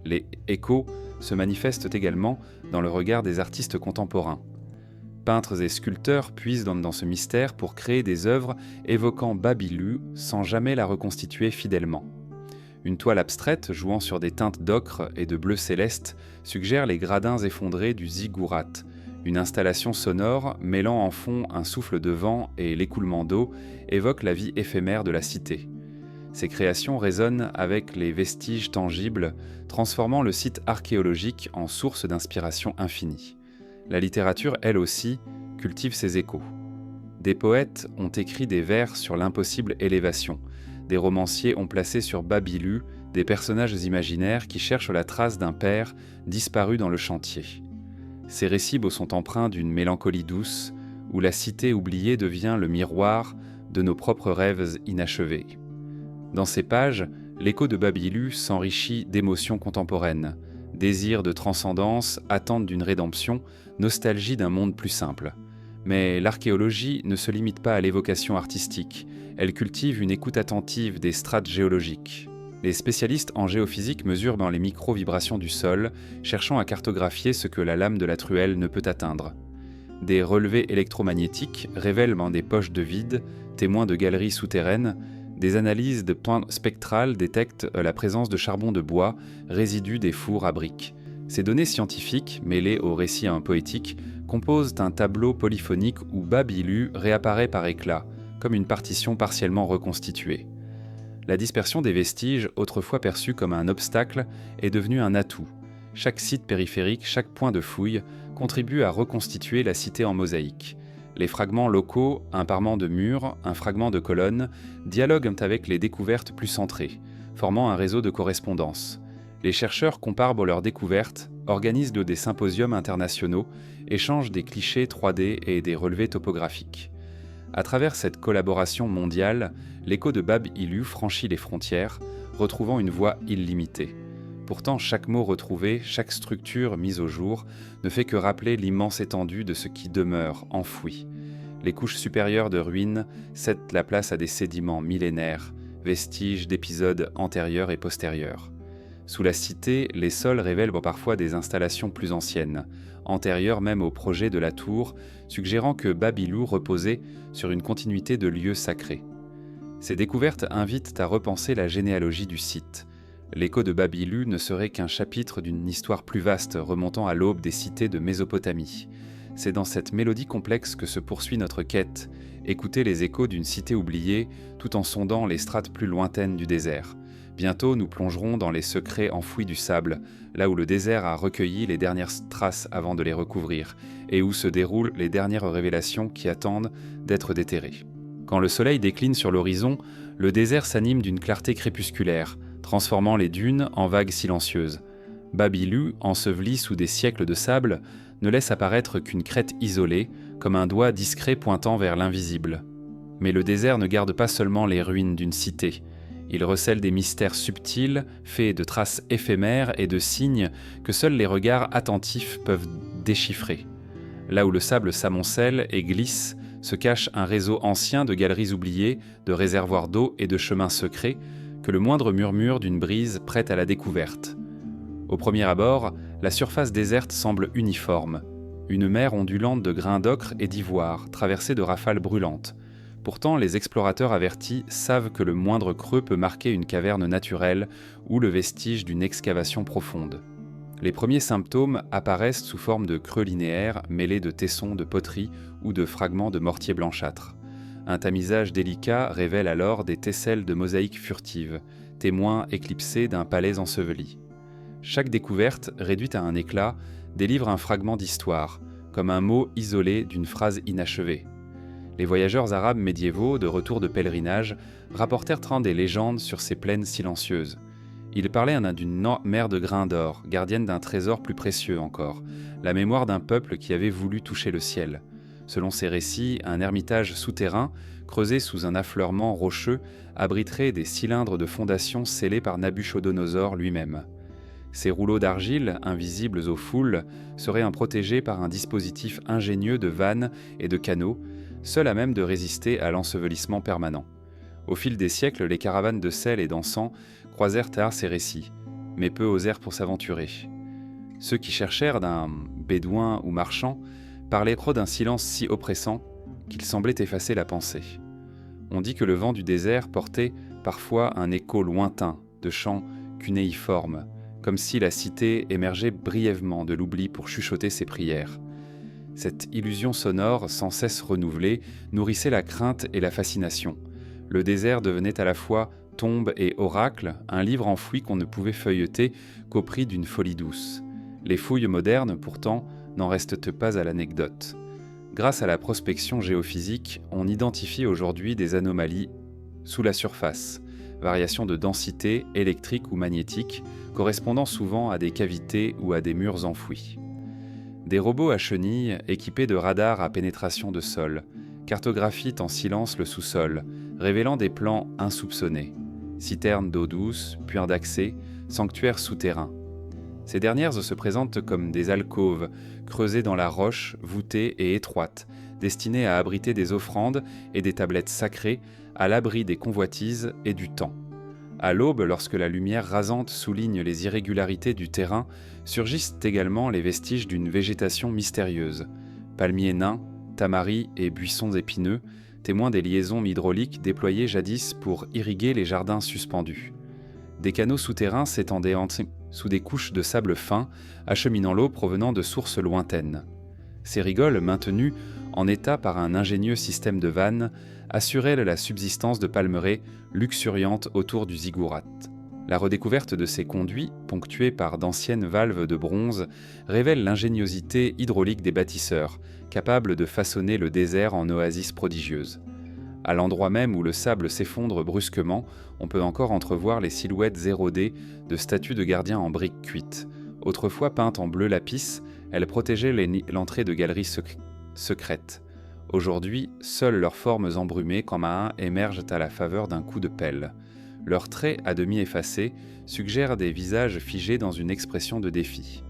A: Les échos se manifestent également dans le regard des artistes contemporains. Peintres et sculpteurs puisent dans ce mystère pour créer des œuvres évoquant Baby-Lu sans jamais la reconstituer fidèlement. Une toile abstraite jouant sur des teintes d'ocre et de bleu céleste suggère les gradins effondrés du ziggurat, une installation sonore mêlant en fond un souffle de vent et l'écoulement d'eau évoque la vie éphémère de la cité. Ces créations résonnent avec les vestiges tangibles, transformant le site archéologique en source d'inspiration infinie. La littérature, elle aussi, cultive ses échos. Des poètes ont écrit des vers sur l'impossible élévation. Des romanciers ont placé sur Baby-Lu des personnages imaginaires qui cherchent la trace d'un père disparu dans le chantier. Ces récits sont empreints d'une mélancolie douce, où la cité oubliée devient le miroir de nos propres rêves inachevés. Dans ces pages, l'écho de Baby-Lu s'enrichit d'émotions contemporaines. Désir de transcendance, attente d'une rédemption, nostalgie d'un monde plus simple. Mais l'archéologie ne se limite pas à l'évocation artistique, elle cultive une écoute attentive des strates géologiques. Les spécialistes en géophysique mesurent dans les micro-vibrations du sol, cherchant à cartographier ce que la lame de la truelle ne peut atteindre. Des relevés électromagnétiques révèlent dans des poches de vide, témoins de galeries souterraines. Des analyses de points spectrales détectent la présence de charbon de bois, résidu des fours à briques. Ces données scientifiques, mêlées aux récits poétiques, composent un tableau polyphonique où Bab Ilu réapparaît par éclats, comme une partition partiellement reconstituée. La dispersion des vestiges, autrefois perçue comme un obstacle, est devenue un atout. Chaque site périphérique, chaque point de fouille, contribue à reconstituer la cité en mosaïque. Les fragments locaux, un parement de mur, un fragment de colonne, dialoguent avec les découvertes plus centrées, formant un réseau de correspondance. Les chercheurs comparent leurs découvertes, organisent des symposiums internationaux, échangent des clichés 3D et des relevés topographiques. À travers cette collaboration mondiale, l'écho de Bab Ilu franchit les frontières, retrouvant une voix illimitée. Pourtant, chaque mot retrouvé, chaque structure mise au jour, ne fait que rappeler l'immense étendue de ce qui demeure, enfoui. Les couches supérieures de ruines cèdent la place à des sédiments millénaires, vestiges d'épisodes antérieurs et postérieurs. Sous la cité, les sols révèlent parfois des installations plus anciennes, antérieures même au projet de la tour, suggérant que Bab Ilu reposait sur une continuité de lieux sacrés. Ces découvertes invitent à repenser la généalogie du site. L'écho de Bab Ilu ne serait qu'un chapitre d'une histoire plus vaste remontant à l'aube des cités de Mésopotamie. C'est dans cette mélodie complexe que se poursuit notre quête, écouter les échos d'une cité oubliée tout en sondant les strates plus lointaines du désert. Bientôt, nous plongerons dans les secrets enfouis du sable, là où le désert a recueilli les dernières traces avant de les recouvrir, et où se déroulent les dernières révélations qui attendent d'être déterrées. Quand le soleil décline sur l'horizon, le désert s'anime d'une clarté crépusculaire, transformant les dunes en vagues silencieuses. Bab Ilu, enseveli sous des siècles de sable, ne laisse apparaître qu'une crête isolée, comme un doigt discret pointant vers l'invisible. Mais le désert ne garde pas seulement les ruines d'une cité. Il recèle des mystères subtils, faits de traces éphémères et de signes que seuls les regards attentifs peuvent déchiffrer. Là où le sable s'amoncelle et glisse, se cache un réseau ancien de galeries oubliées, de réservoirs d'eau et de chemins secrets, que le moindre murmure d'une brise prête à la découverte. Au premier abord, la surface déserte semble uniforme, une mer ondulante de grains d'ocre et d'ivoire, traversée de rafales brûlantes. Pourtant, les explorateurs avertis savent que le moindre creux peut marquer une caverne naturelle ou le vestige d'une excavation profonde. Les premiers symptômes apparaissent sous forme de creux linéaires mêlés de tessons de poterie ou de fragments de mortier blanchâtre. Un tamisage délicat révèle alors des tesselles de mosaïques furtives, témoins éclipsés d'un palais enseveli. Chaque découverte, réduite à un éclat, délivre un fragment d'histoire, comme un mot isolé d'une phrase inachevée. Les voyageurs arabes médiévaux, de retour de pèlerinage, rapportèrent des légendes sur ces plaines silencieuses. Ils parlaient d'une mer de grains d'or, gardienne d'un trésor plus précieux encore, la mémoire d'un peuple qui avait voulu toucher le ciel. Selon ces récits, un ermitage souterrain, creusé sous un affleurement rocheux, abriterait des cylindres de fondation scellés par Nabuchodonosor lui-même. Ces rouleaux d'argile, invisibles aux foules, seraient protégés par un dispositif ingénieux de vannes et de canaux, seul à même de résister à l'ensevelissement permanent. Au fil des siècles, les caravanes de sel et d'encens croisèrent tard ces récits, mais peu osèrent pour s'aventurer. Ceux qui cherchèrent d'un bédouin ou marchand parlaient trop d'un silence si oppressant qu'il semblait effacer la pensée. On dit que le vent du désert portait parfois un écho lointain de chants cunéiformes, comme si la cité émergeait brièvement de l'oubli pour chuchoter ses prières. Cette illusion sonore, sans cesse renouvelée, nourrissait la crainte et la fascination. Le désert devenait à la fois tombe et oracle, un livre enfoui qu'on ne pouvait feuilleter qu'au prix d'une folie douce. Les fouilles modernes, pourtant, n'en restent pas à l'anecdote. Grâce à la prospection géophysique, on identifie aujourd'hui des anomalies sous la surface, variations de densité électrique ou magnétique, correspondant souvent à des cavités ou à des murs enfouis. Des robots à chenilles, équipés de radars à pénétration de sol, cartographient en silence le sous-sol, révélant des plans insoupçonnés. Citernes d'eau douce, puits d'accès, sanctuaires souterrains. Ces dernières se présentent comme des alcôves, creusées dans la roche, voûtées et étroites, destinées à abriter des offrandes et des tablettes sacrées, à l'abri des convoitises et du temps. À l'aube, lorsque la lumière rasante souligne les irrégularités du terrain, surgissent également les vestiges d'une végétation mystérieuse. Palmiers nains, tamaris et buissons épineux, témoins des liaisons hydrauliques déployées jadis pour irriguer les jardins suspendus. Des canaux souterrains s'étendaient sous des couches de sable fin, acheminant l'eau provenant de sources lointaines. Ces rigoles, maintenues en état par un ingénieux système de vannes, assuraient la subsistance de palmeraies luxuriantes autour du ziggurat. La redécouverte de ces conduits, ponctués par d'anciennes valves de bronze, révèle l'ingéniosité hydraulique des bâtisseurs, capables de façonner le désert en oasis prodigieuses. À l'endroit même où le sable s'effondre brusquement, on peut encore entrevoir les silhouettes érodées de statues de gardiens en briques cuites. Autrefois peintes en bleu lapis, elles protégeaient l'entrée de galeries secrètes. Aujourd'hui, seules leurs formes embrumées comme à un émergent à la faveur d'un coup de pelle. Leurs traits, à demi effacés, suggèrent des visages figés dans une expression de défi.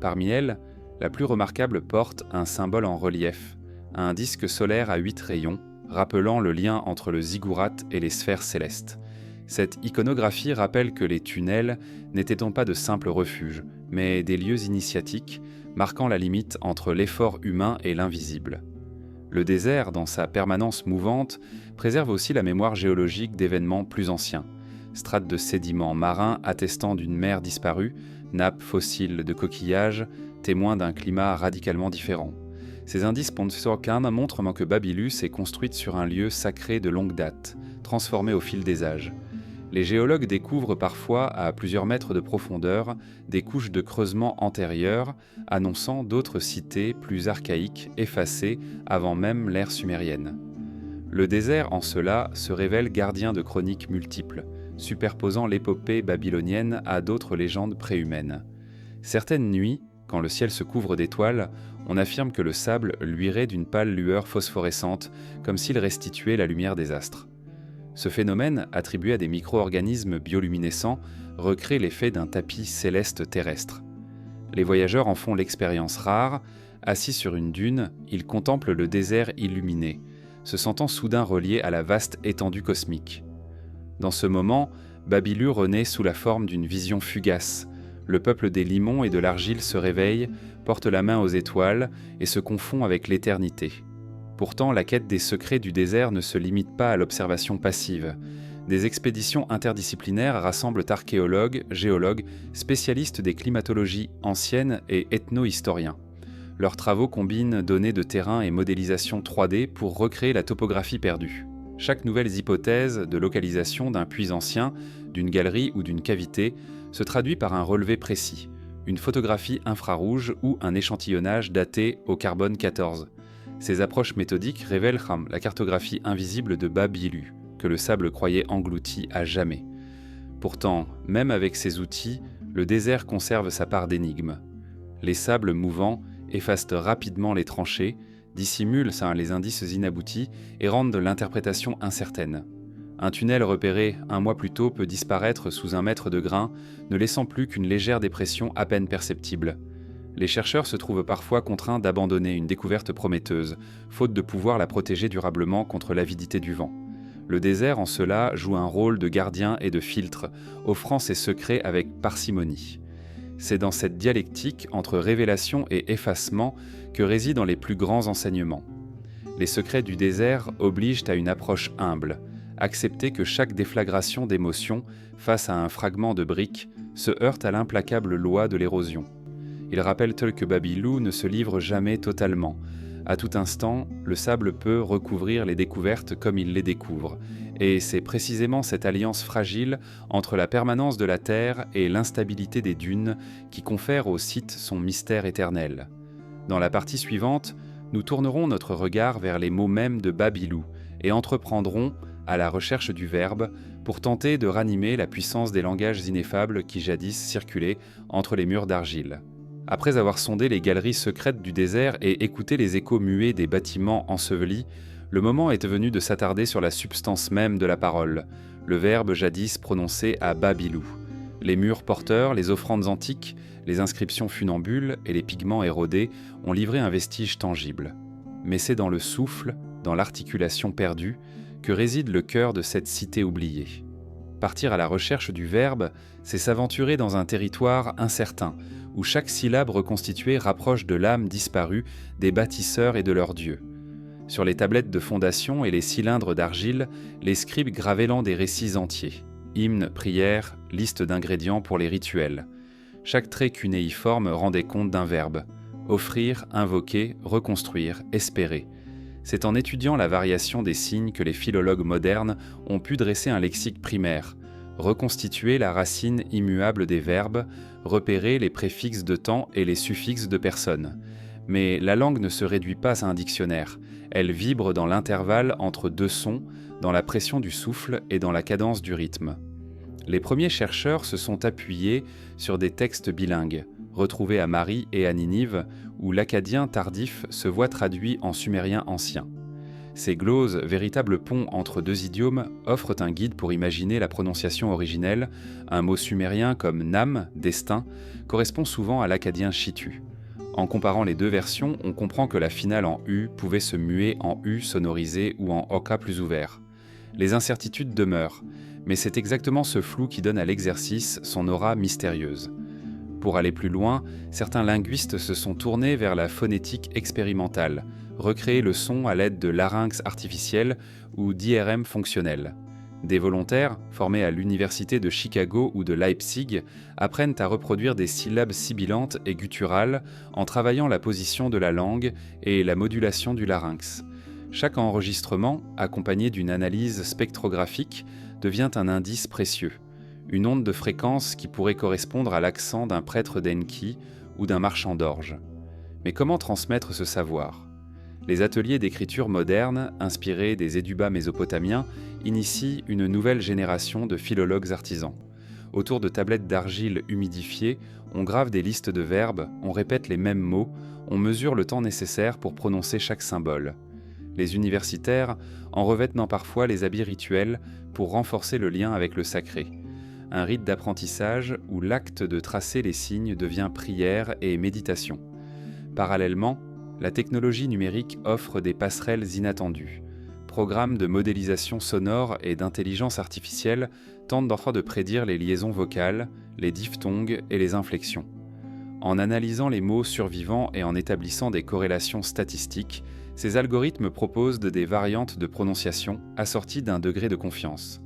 A: Parmi elles, la plus remarquable porte un symbole en relief, un disque solaire à 8 rayons, rappelant le lien entre le ziggurat et les sphères célestes. Cette iconographie rappelle que les tunnels n'étaient donc pas de simples refuges, mais des lieux initiatiques, marquant la limite entre l'effort humain et l'invisible. Le désert, dans sa permanence mouvante, préserve aussi la mémoire géologique d'événements plus anciens. Strates de sédiments marins attestant d'une mer disparue, nappes fossiles de coquillages, témoins d'un climat radicalement différent. Ces indices Ponsorcan montrent que Babylus est construite sur un lieu sacré de longue date, transformé au fil des âges. Les géologues découvrent parfois, à plusieurs mètres de profondeur, des couches de creusement antérieures, annonçant d'autres cités plus archaïques, effacées avant même l'ère sumérienne. Le désert, en cela, se révèle gardien de chroniques multiples, superposant l'épopée babylonienne à d'autres légendes préhumaines. Certaines nuits, quand le ciel se couvre d'étoiles, on affirme que le sable luirait d'une pâle lueur phosphorescente, comme s'il restituait la lumière des astres. Ce phénomène, attribué à des micro-organismes bioluminescents, recrée l'effet d'un tapis céleste terrestre. Les voyageurs en font l'expérience rare. Assis sur une dune, ils contemplent le désert illuminé, se sentant soudain reliés à la vaste étendue cosmique. Dans ce moment, Babylu renaît sous la forme d'une vision fugace. Le peuple des limons et de l'argile se réveille, porte la main aux étoiles et se confond avec l'éternité. Pourtant, la quête des secrets du désert ne se limite pas à l'observation passive. Des expéditions interdisciplinaires rassemblent archéologues, géologues, spécialistes des climatologies anciennes et ethno-historiens. Leurs travaux combinent données de terrain et modélisation 3D pour recréer la topographie perdue. Chaque nouvelle hypothèse de localisation d'un puits ancien, d'une galerie ou d'une cavité se traduit par un relevé précis, une photographie infrarouge ou un échantillonnage daté au carbone 14. Ces approches méthodiques révèlent la cartographie invisible de Babylu, que le sable croyait englouti à jamais. Pourtant, même avec ces outils, le désert conserve sa part d'énigmes. Les sables mouvants effacent rapidement les tranchées, dissimulent les indices inaboutis et rendent l'interprétation incertaine. Un tunnel repéré un mois plus tôt peut disparaître sous 1 mètre de grain, ne laissant plus qu'une légère dépression à peine perceptible. Les chercheurs se trouvent parfois contraints d'abandonner une découverte prometteuse, faute de pouvoir la protéger durablement contre l'avidité du vent. Le désert, en cela, joue un rôle de gardien et de filtre, offrant ses secrets avec parcimonie. C'est dans cette dialectique entre révélation et effacement que résident les plus grands enseignements. Les secrets du désert obligent à une approche humble, accepter que chaque déflagration d'émotion, face à un fragment de brique, se heurte à l'implacable loi de l'érosion. Il rappelle que Babylu ne se livre jamais totalement. À tout instant, le sable peut recouvrir les découvertes comme il les découvre. Et c'est précisément cette alliance fragile entre la permanence de la Terre et l'instabilité des dunes qui confère au site son mystère éternel. Dans la partie suivante, nous tournerons notre regard vers les mots mêmes de Babylu et entreprendrons, à la recherche du verbe, pour tenter de ranimer la puissance des langages ineffables qui jadis circulaient entre les murs d'argile. Après avoir sondé les galeries secrètes du désert et écouté les échos muets des bâtiments ensevelis, le moment est venu de s'attarder sur la substance même de la parole, le verbe jadis prononcé à Babylu. Les murs porteurs, les offrandes antiques, les inscriptions funambules et les pigments érodés ont livré un vestige tangible. Mais c'est dans le souffle, dans l'articulation perdue, que réside le cœur de cette cité oubliée. Partir à la recherche du verbe, c'est s'aventurer dans un territoire incertain, où chaque syllabe reconstituée rapproche de l'âme disparue des bâtisseurs et de leurs dieux. Sur les tablettes de fondation et les cylindres d'argile, les scribes gravellant des récits entiers. Hymnes, prières, listes d'ingrédients pour les rituels. Chaque trait cunéiforme rendait compte d'un verbe. Offrir, invoquer, reconstruire, espérer. C'est en étudiant la variation des signes que les philologues modernes ont pu dresser un lexique primaire, reconstituer la racine immuable des verbes, repérer les préfixes de temps et les suffixes de personne. Mais la langue ne se réduit pas à un dictionnaire, elle vibre dans l'intervalle entre deux sons, dans la pression du souffle et dans la cadence du rythme. Les premiers chercheurs se sont appuyés sur des textes bilingues, retrouvés à Mari et à Ninive, où l'akkadien tardif se voit traduit en sumérien ancien. Ces gloses, véritables ponts entre deux idiomes, offrent un guide pour imaginer la prononciation originelle. Un mot sumérien comme nam, destin, correspond souvent à l'akkadien chitu. En comparant les deux versions, on comprend que la finale en U pouvait se muer en U sonorisé ou en oka plus ouvert. Les incertitudes demeurent, mais c'est exactement ce flou qui donne à l'exercice son aura mystérieuse. Pour aller plus loin, certains linguistes se sont tournés vers la phonétique expérimentale, recréer le son à l'aide de larynx artificiels ou d'IRM fonctionnels. Des volontaires, formés à l'université de Chicago ou de Leipzig, apprennent à reproduire des syllabes sibilantes et gutturales en travaillant la position de la langue et la modulation du larynx. Chaque enregistrement, accompagné d'une analyse spectrographique, devient un indice précieux, une onde de fréquence qui pourrait correspondre à l'accent d'un prêtre d'Enki ou d'un marchand d'orge. Mais comment transmettre ce savoir ? Les ateliers d'écriture moderne, inspirés des édubas mésopotamiens, initient une nouvelle génération de philologues artisans. Autour de tablettes d'argile humidifiées, on grave des listes de verbes, on répète les mêmes mots, on mesure le temps nécessaire pour prononcer chaque symbole. Les universitaires en revêtent parfois les habits rituels pour renforcer le lien avec le sacré. Un rite d'apprentissage où l'acte de tracer les signes devient prière et méditation. Parallèlement, la technologie numérique offre des passerelles inattendues. Programmes de modélisation sonore et d'intelligence artificielle tentent parfois de prédire les liaisons vocales, les diphtongues et les inflexions. En analysant les mots survivants et en établissant des corrélations statistiques, ces algorithmes proposent des variantes de prononciation assorties d'un degré de confiance.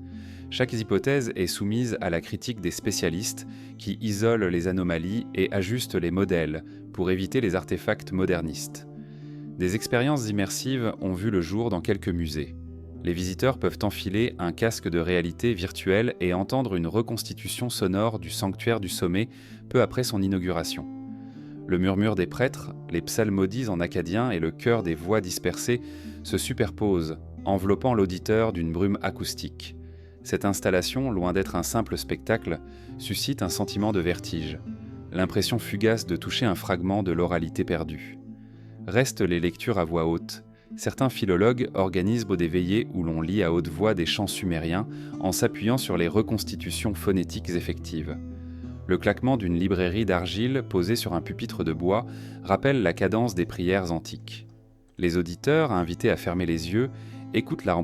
A: Chaque hypothèse est soumise à la critique des spécialistes qui isolent les anomalies et ajustent les modèles pour éviter les artefacts modernistes. Des expériences immersives ont vu le jour dans quelques musées. Les visiteurs peuvent enfiler un casque de réalité virtuelle et entendre une reconstitution sonore du sanctuaire du sommet peu après son inauguration. Le murmure des prêtres, les psalmodies en akkadien et le chœur des voix dispersées se superposent, enveloppant l'auditeur d'une brume acoustique. Cette installation, loin d'être un simple spectacle, suscite un sentiment de vertige, l'impression fugace de toucher un fragment de l'oralité perdue. Restent les lectures à voix haute. Certains philologues organisent des veillées où l'on lit à haute voix des chants sumériens en s'appuyant sur les reconstitutions phonétiques effectives. Le claquement d'une librairie d'argile posée sur un pupitre de bois rappelle la cadence des prières antiques. Les auditeurs, invités à fermer les yeux, écoutent la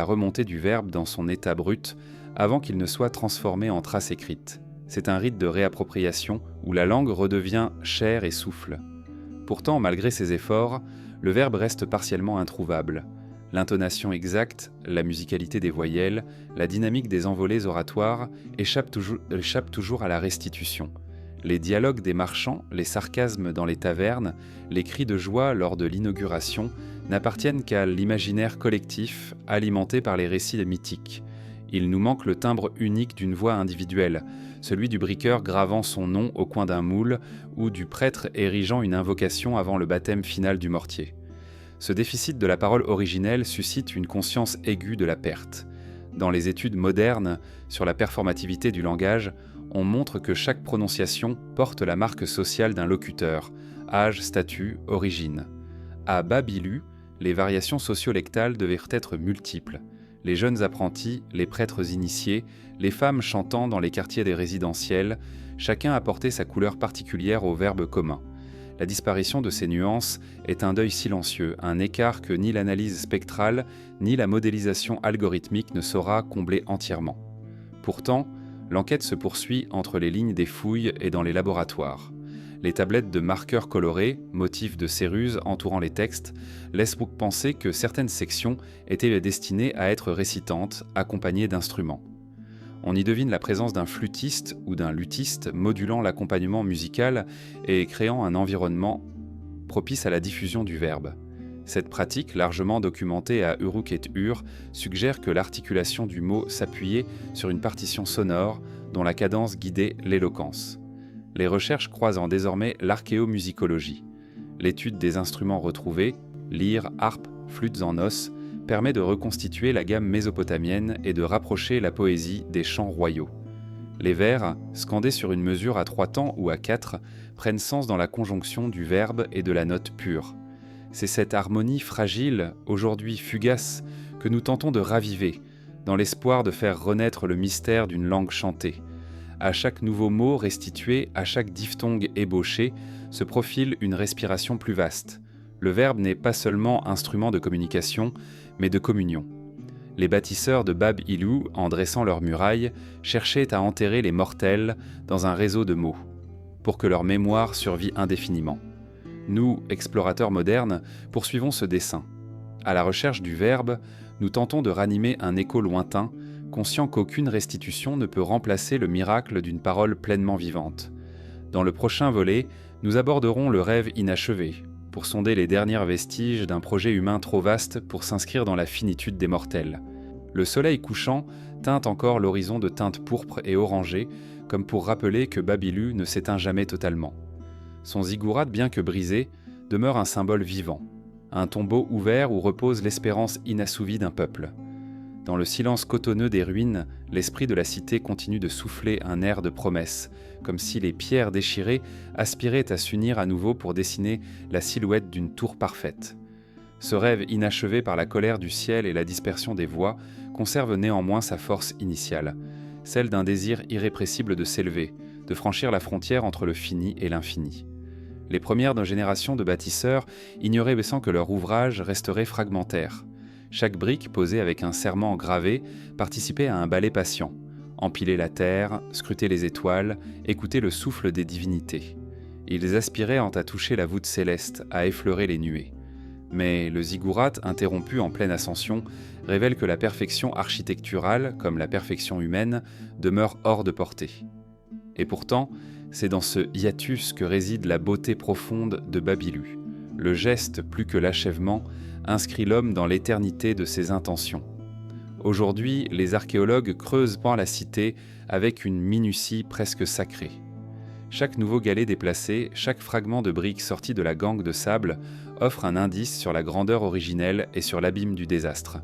A: remontée du verbe dans son état brut avant qu'il ne soit transformé en trace écrite. C'est un rite de réappropriation où la langue redevient chair et souffle. Pourtant, malgré ces efforts, le verbe reste partiellement introuvable. L'intonation exacte, la musicalité des voyelles, la dynamique des envolées oratoires échappent toujours à la restitution. Les dialogues des marchands, les sarcasmes dans les tavernes, les cris de joie lors de l'inauguration n'appartiennent qu'à l'imaginaire collectif alimenté par les récits mythiques. Il nous manque le timbre unique d'une voix individuelle, celui du briqueur gravant son nom au coin d'un moule ou du prêtre érigeant une invocation avant le baptême final du mortier. Ce déficit de la parole originelle suscite une conscience aiguë de la perte. Dans les études modernes sur la performativité du langage, on montre que chaque prononciation porte la marque sociale d'un locuteur, âge, statut, origine. À Babilu, les variations sociolectales devaient être multiples. Les jeunes apprentis, les prêtres initiés, les femmes chantant dans les quartiers des résidentiels, chacun apportait sa couleur particulière au verbe commun. La disparition de ces nuances est un deuil silencieux, un écart que ni l'analyse spectrale ni la modélisation algorithmique ne saura combler entièrement. Pourtant, l'enquête se poursuit entre les lignes des fouilles et dans les laboratoires. Les tablettes de marqueurs colorés, motifs de céruse entourant les textes, laissent penser que certaines sections étaient destinées à être récitantes, accompagnées d'instruments. On y devine la présence d'un flûtiste ou d'un luthiste modulant l'accompagnement musical et créant un environnement propice à la diffusion du verbe. Cette pratique, largement documentée à Uruk et Ur, suggère que l'articulation du mot s'appuyait sur une partition sonore dont la cadence guidait l'éloquence. Les recherches croisent désormais l'archéomusicologie. L'étude des instruments retrouvés, lyres, harpes, flûtes en os, permet de reconstituer la gamme mésopotamienne et de rapprocher la poésie des chants royaux. Les vers, scandés sur une mesure à 3 temps ou à 4, prennent sens dans la conjonction du verbe et de la note pure. C'est cette harmonie fragile, aujourd'hui fugace, que nous tentons de raviver, dans l'espoir de faire renaître le mystère d'une langue chantée. À chaque nouveau mot restitué, à chaque diphtongue ébauché, se profile une respiration plus vaste. Le verbe n'est pas seulement instrument de communication, mais de communion. Les bâtisseurs de Bab Ilou, en dressant leurs murailles, cherchaient à enterrer les mortels dans un réseau de mots, pour que leur mémoire survît indéfiniment. Nous, explorateurs modernes, poursuivons ce dessein. À la recherche du verbe, nous tentons de ranimer un écho lointain, conscient qu'aucune restitution ne peut remplacer le miracle d'une parole pleinement vivante. Dans le prochain volet, nous aborderons le rêve inachevé, pour sonder les derniers vestiges d'un projet humain trop vaste pour s'inscrire dans la finitude des mortels. Le soleil couchant teinte encore l'horizon de teintes pourpres et orangées, comme pour rappeler que Bab Ilou ne s'éteint jamais totalement. Son ziggourate, bien que brisé, demeure un symbole vivant, un tombeau ouvert où repose l'espérance inassouvie d'un peuple. Dans le silence cotonneux des ruines, l'esprit de la cité continue de souffler un air de promesse, comme si les pierres déchirées aspiraient à s'unir à nouveau pour dessiner la silhouette d'une tour parfaite. Ce rêve inachevé par la colère du ciel et la dispersion des voix conserve néanmoins sa force initiale, celle d'un désir irrépressible de s'élever, de franchir la frontière entre le fini et l'infini. Les premières générations de bâtisseurs ignoraient baissant que leur ouvrage resterait fragmentaire. Chaque brique posée avec un serment gravé participait à un ballet patient. Empiler la terre, scruter les étoiles, écouter le souffle des divinités. Ils aspiraient à toucher la voûte céleste, à effleurer les nuées. Mais le ziggourate, interrompu en pleine ascension, révèle que la perfection architecturale, comme la perfection humaine, demeure hors de portée. Et pourtant, c'est dans ce hiatus que réside la beauté profonde de Bab Ilou. Le geste, plus que l'achèvement, inscrit l'homme dans l'éternité de ses intentions. Aujourd'hui, les archéologues creusent par la cité avec une minutie presque sacrée. Chaque nouveau galet déplacé, chaque fragment de brique sorti de la gangue de sable offre un indice sur la grandeur originelle et sur l'abîme du désastre.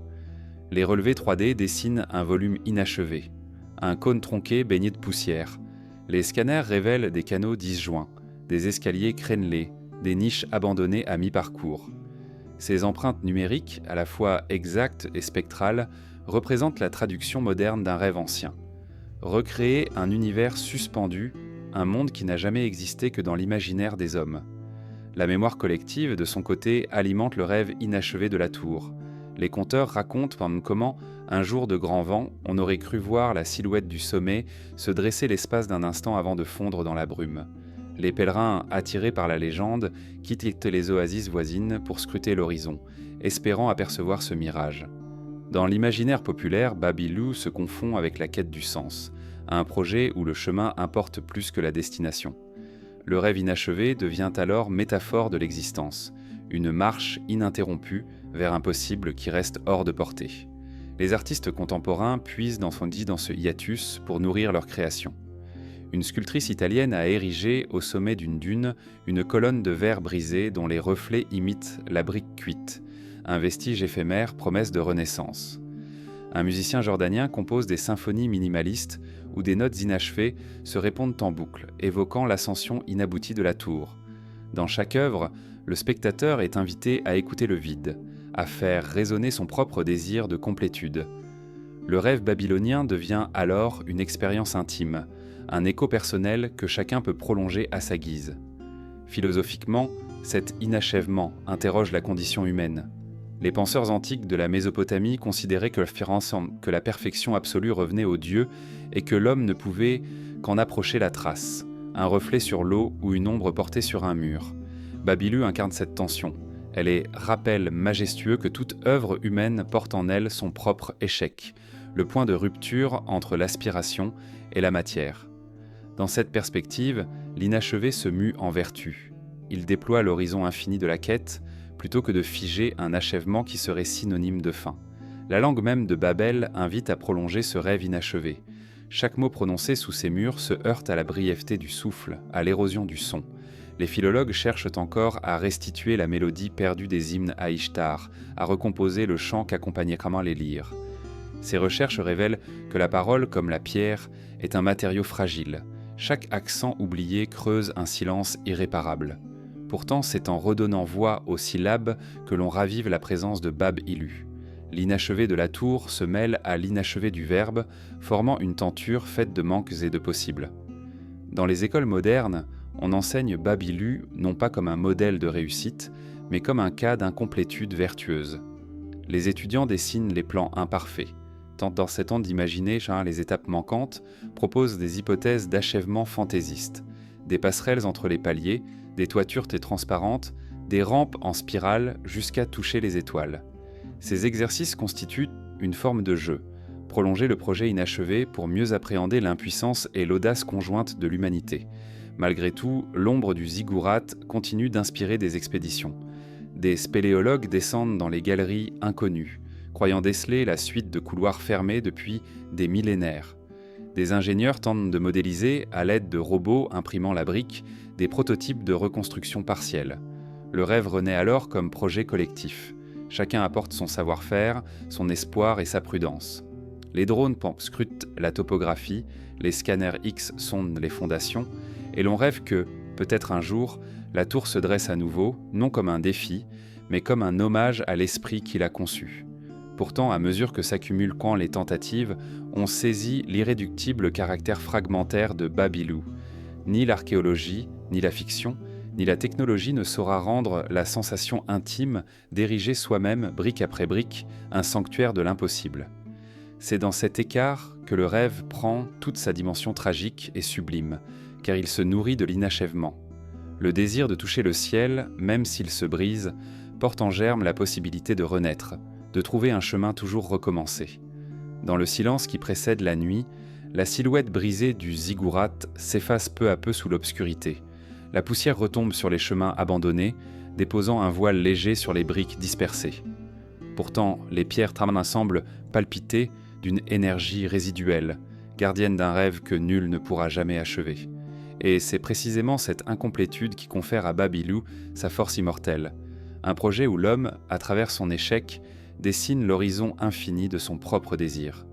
A: Les relevés 3D dessinent un volume inachevé, un cône tronqué baigné de poussière. Les scanners révèlent des canaux disjoints, des escaliers crénelés, des niches abandonnées à mi-parcours. Ces empreintes numériques, à la fois exactes et spectrales, représentent la traduction moderne d'un rêve ancien. Recréer un univers suspendu, un monde qui n'a jamais existé que dans l'imaginaire des hommes. La mémoire collective, de son côté, alimente le rêve inachevé de la tour. Les conteurs racontent comment, un jour de grand vent, on aurait cru voir la silhouette du sommet se dresser l'espace d'un instant avant de fondre dans la brume. Les pèlerins, attirés par la légende, quittent les oasis voisines pour scruter l'horizon, espérant apercevoir ce mirage. Dans l'imaginaire populaire, Bab Ilou se confond avec la quête du sens, un projet où le chemin importe plus que la destination. Le rêve inachevé devient alors métaphore de l'existence, une marche ininterrompue vers un possible qui reste hors de portée. Les artistes contemporains puisent dans ce hiatus pour nourrir leur création. Une sculptrice italienne a érigé, au sommet d'une dune, une colonne de verre brisé dont les reflets imitent la brique cuite, un vestige éphémère, promesse de renaissance. Un musicien jordanien compose des symphonies minimalistes où des notes inachevées se répondent en boucle, évoquant l'ascension inaboutie de la tour. Dans chaque œuvre, le spectateur est invité à écouter le vide, à faire résonner son propre désir de complétude. Le rêve babylonien devient alors une expérience intime, un écho personnel que chacun peut prolonger à sa guise. Philosophiquement, cet inachèvement interroge la condition humaine. Les penseurs antiques de la Mésopotamie considéraient que la perfection absolue revenait aux dieux et que l'homme ne pouvait qu'en approcher la trace, un reflet sur l'eau ou une ombre portée sur un mur. Bab Ilou incarne cette tension. Elle est rappel majestueux que toute œuvre humaine porte en elle son propre échec, le point de rupture entre l'aspiration et la matière. Dans cette perspective, l'inachevé se mue en vertu. il déploie l'horizon infini de la quête, plutôt que de figer un achèvement qui serait synonyme de fin. La langue même de Babel invite à prolonger ce rêve inachevé. Chaque mot prononcé sous ces murs se heurte à la brièveté du souffle, à l'érosion du son. Les philologues cherchent encore à restituer la mélodie perdue des hymnes à Ishtar, à recomposer le chant qu'accompagnaient comment les lyres. Ces recherches révèlent que la parole, comme la pierre, est un matériau fragile. Chaque accent oublié creuse un silence irréparable. Pourtant, c'est en redonnant voix aux syllabes que l'on ravive la présence de Bab-Ilu. L'inachevé de la tour se mêle à l'inachevé du verbe, formant une tenture faite de manques et de possibles. Dans les écoles modernes, on enseigne Bab-Ilu non pas comme un modèle de réussite, mais comme un cas d'incomplétude vertueuse. Les étudiants dessinent les plans imparfaits, tentent dans cet temps d'imaginer les étapes manquantes, proposent des hypothèses d'achèvement fantaisistes, des passerelles entre les paliers, des toitures transparentes, des rampes en spirale jusqu'à toucher les étoiles. Ces exercices constituent une forme de jeu, prolonger le projet inachevé pour mieux appréhender l'impuissance et l'audace conjointe de l'humanité. Malgré tout, l'ombre du ziggurat continue d'inspirer des expéditions. Des spéléologues descendent dans les galeries inconnues, croyant déceler la suite de couloirs fermés depuis des millénaires. Des ingénieurs tentent de modéliser, à l'aide de robots imprimant la brique, des prototypes de reconstruction partielle. Le rêve renaît alors comme projet collectif. Chacun apporte son savoir-faire, son espoir et sa prudence. Les drones scrutent la topographie, les scanners X sondent les fondations, et l'on rêve que, peut-être un jour, la tour se dresse à nouveau, non comme un défi, mais comme un hommage à l'esprit qui l'a conçu. Pourtant, à mesure que s'accumulent les tentatives, on saisit l'irréductible caractère fragmentaire de Bab-Ilu. Ni l'archéologie, ni la fiction, ni la technologie ne saura rendre la sensation intime d'ériger soi-même, brique après brique, un sanctuaire de l'impossible. C'est dans cet écart que le rêve prend toute sa dimension tragique et sublime, car il se nourrit de l'inachèvement. Le désir de toucher le ciel, même s'il se brise, porte en germe la possibilité de renaître, de trouver un chemin toujours recommencé. Dans le silence qui précède la nuit, la silhouette brisée du ziggurat s'efface peu à peu sous l'obscurité. La poussière retombe sur les chemins abandonnés, déposant un voile léger sur les briques dispersées. Pourtant, les pierres semblent palpiter d'une énergie résiduelle, gardienne d'un rêve que nul ne pourra jamais achever. Et c'est précisément cette incomplétude qui confère à Bab-Ilu sa force immortelle. Un projet où l'homme, à travers son échec, dessine l'horizon infini de son propre désir.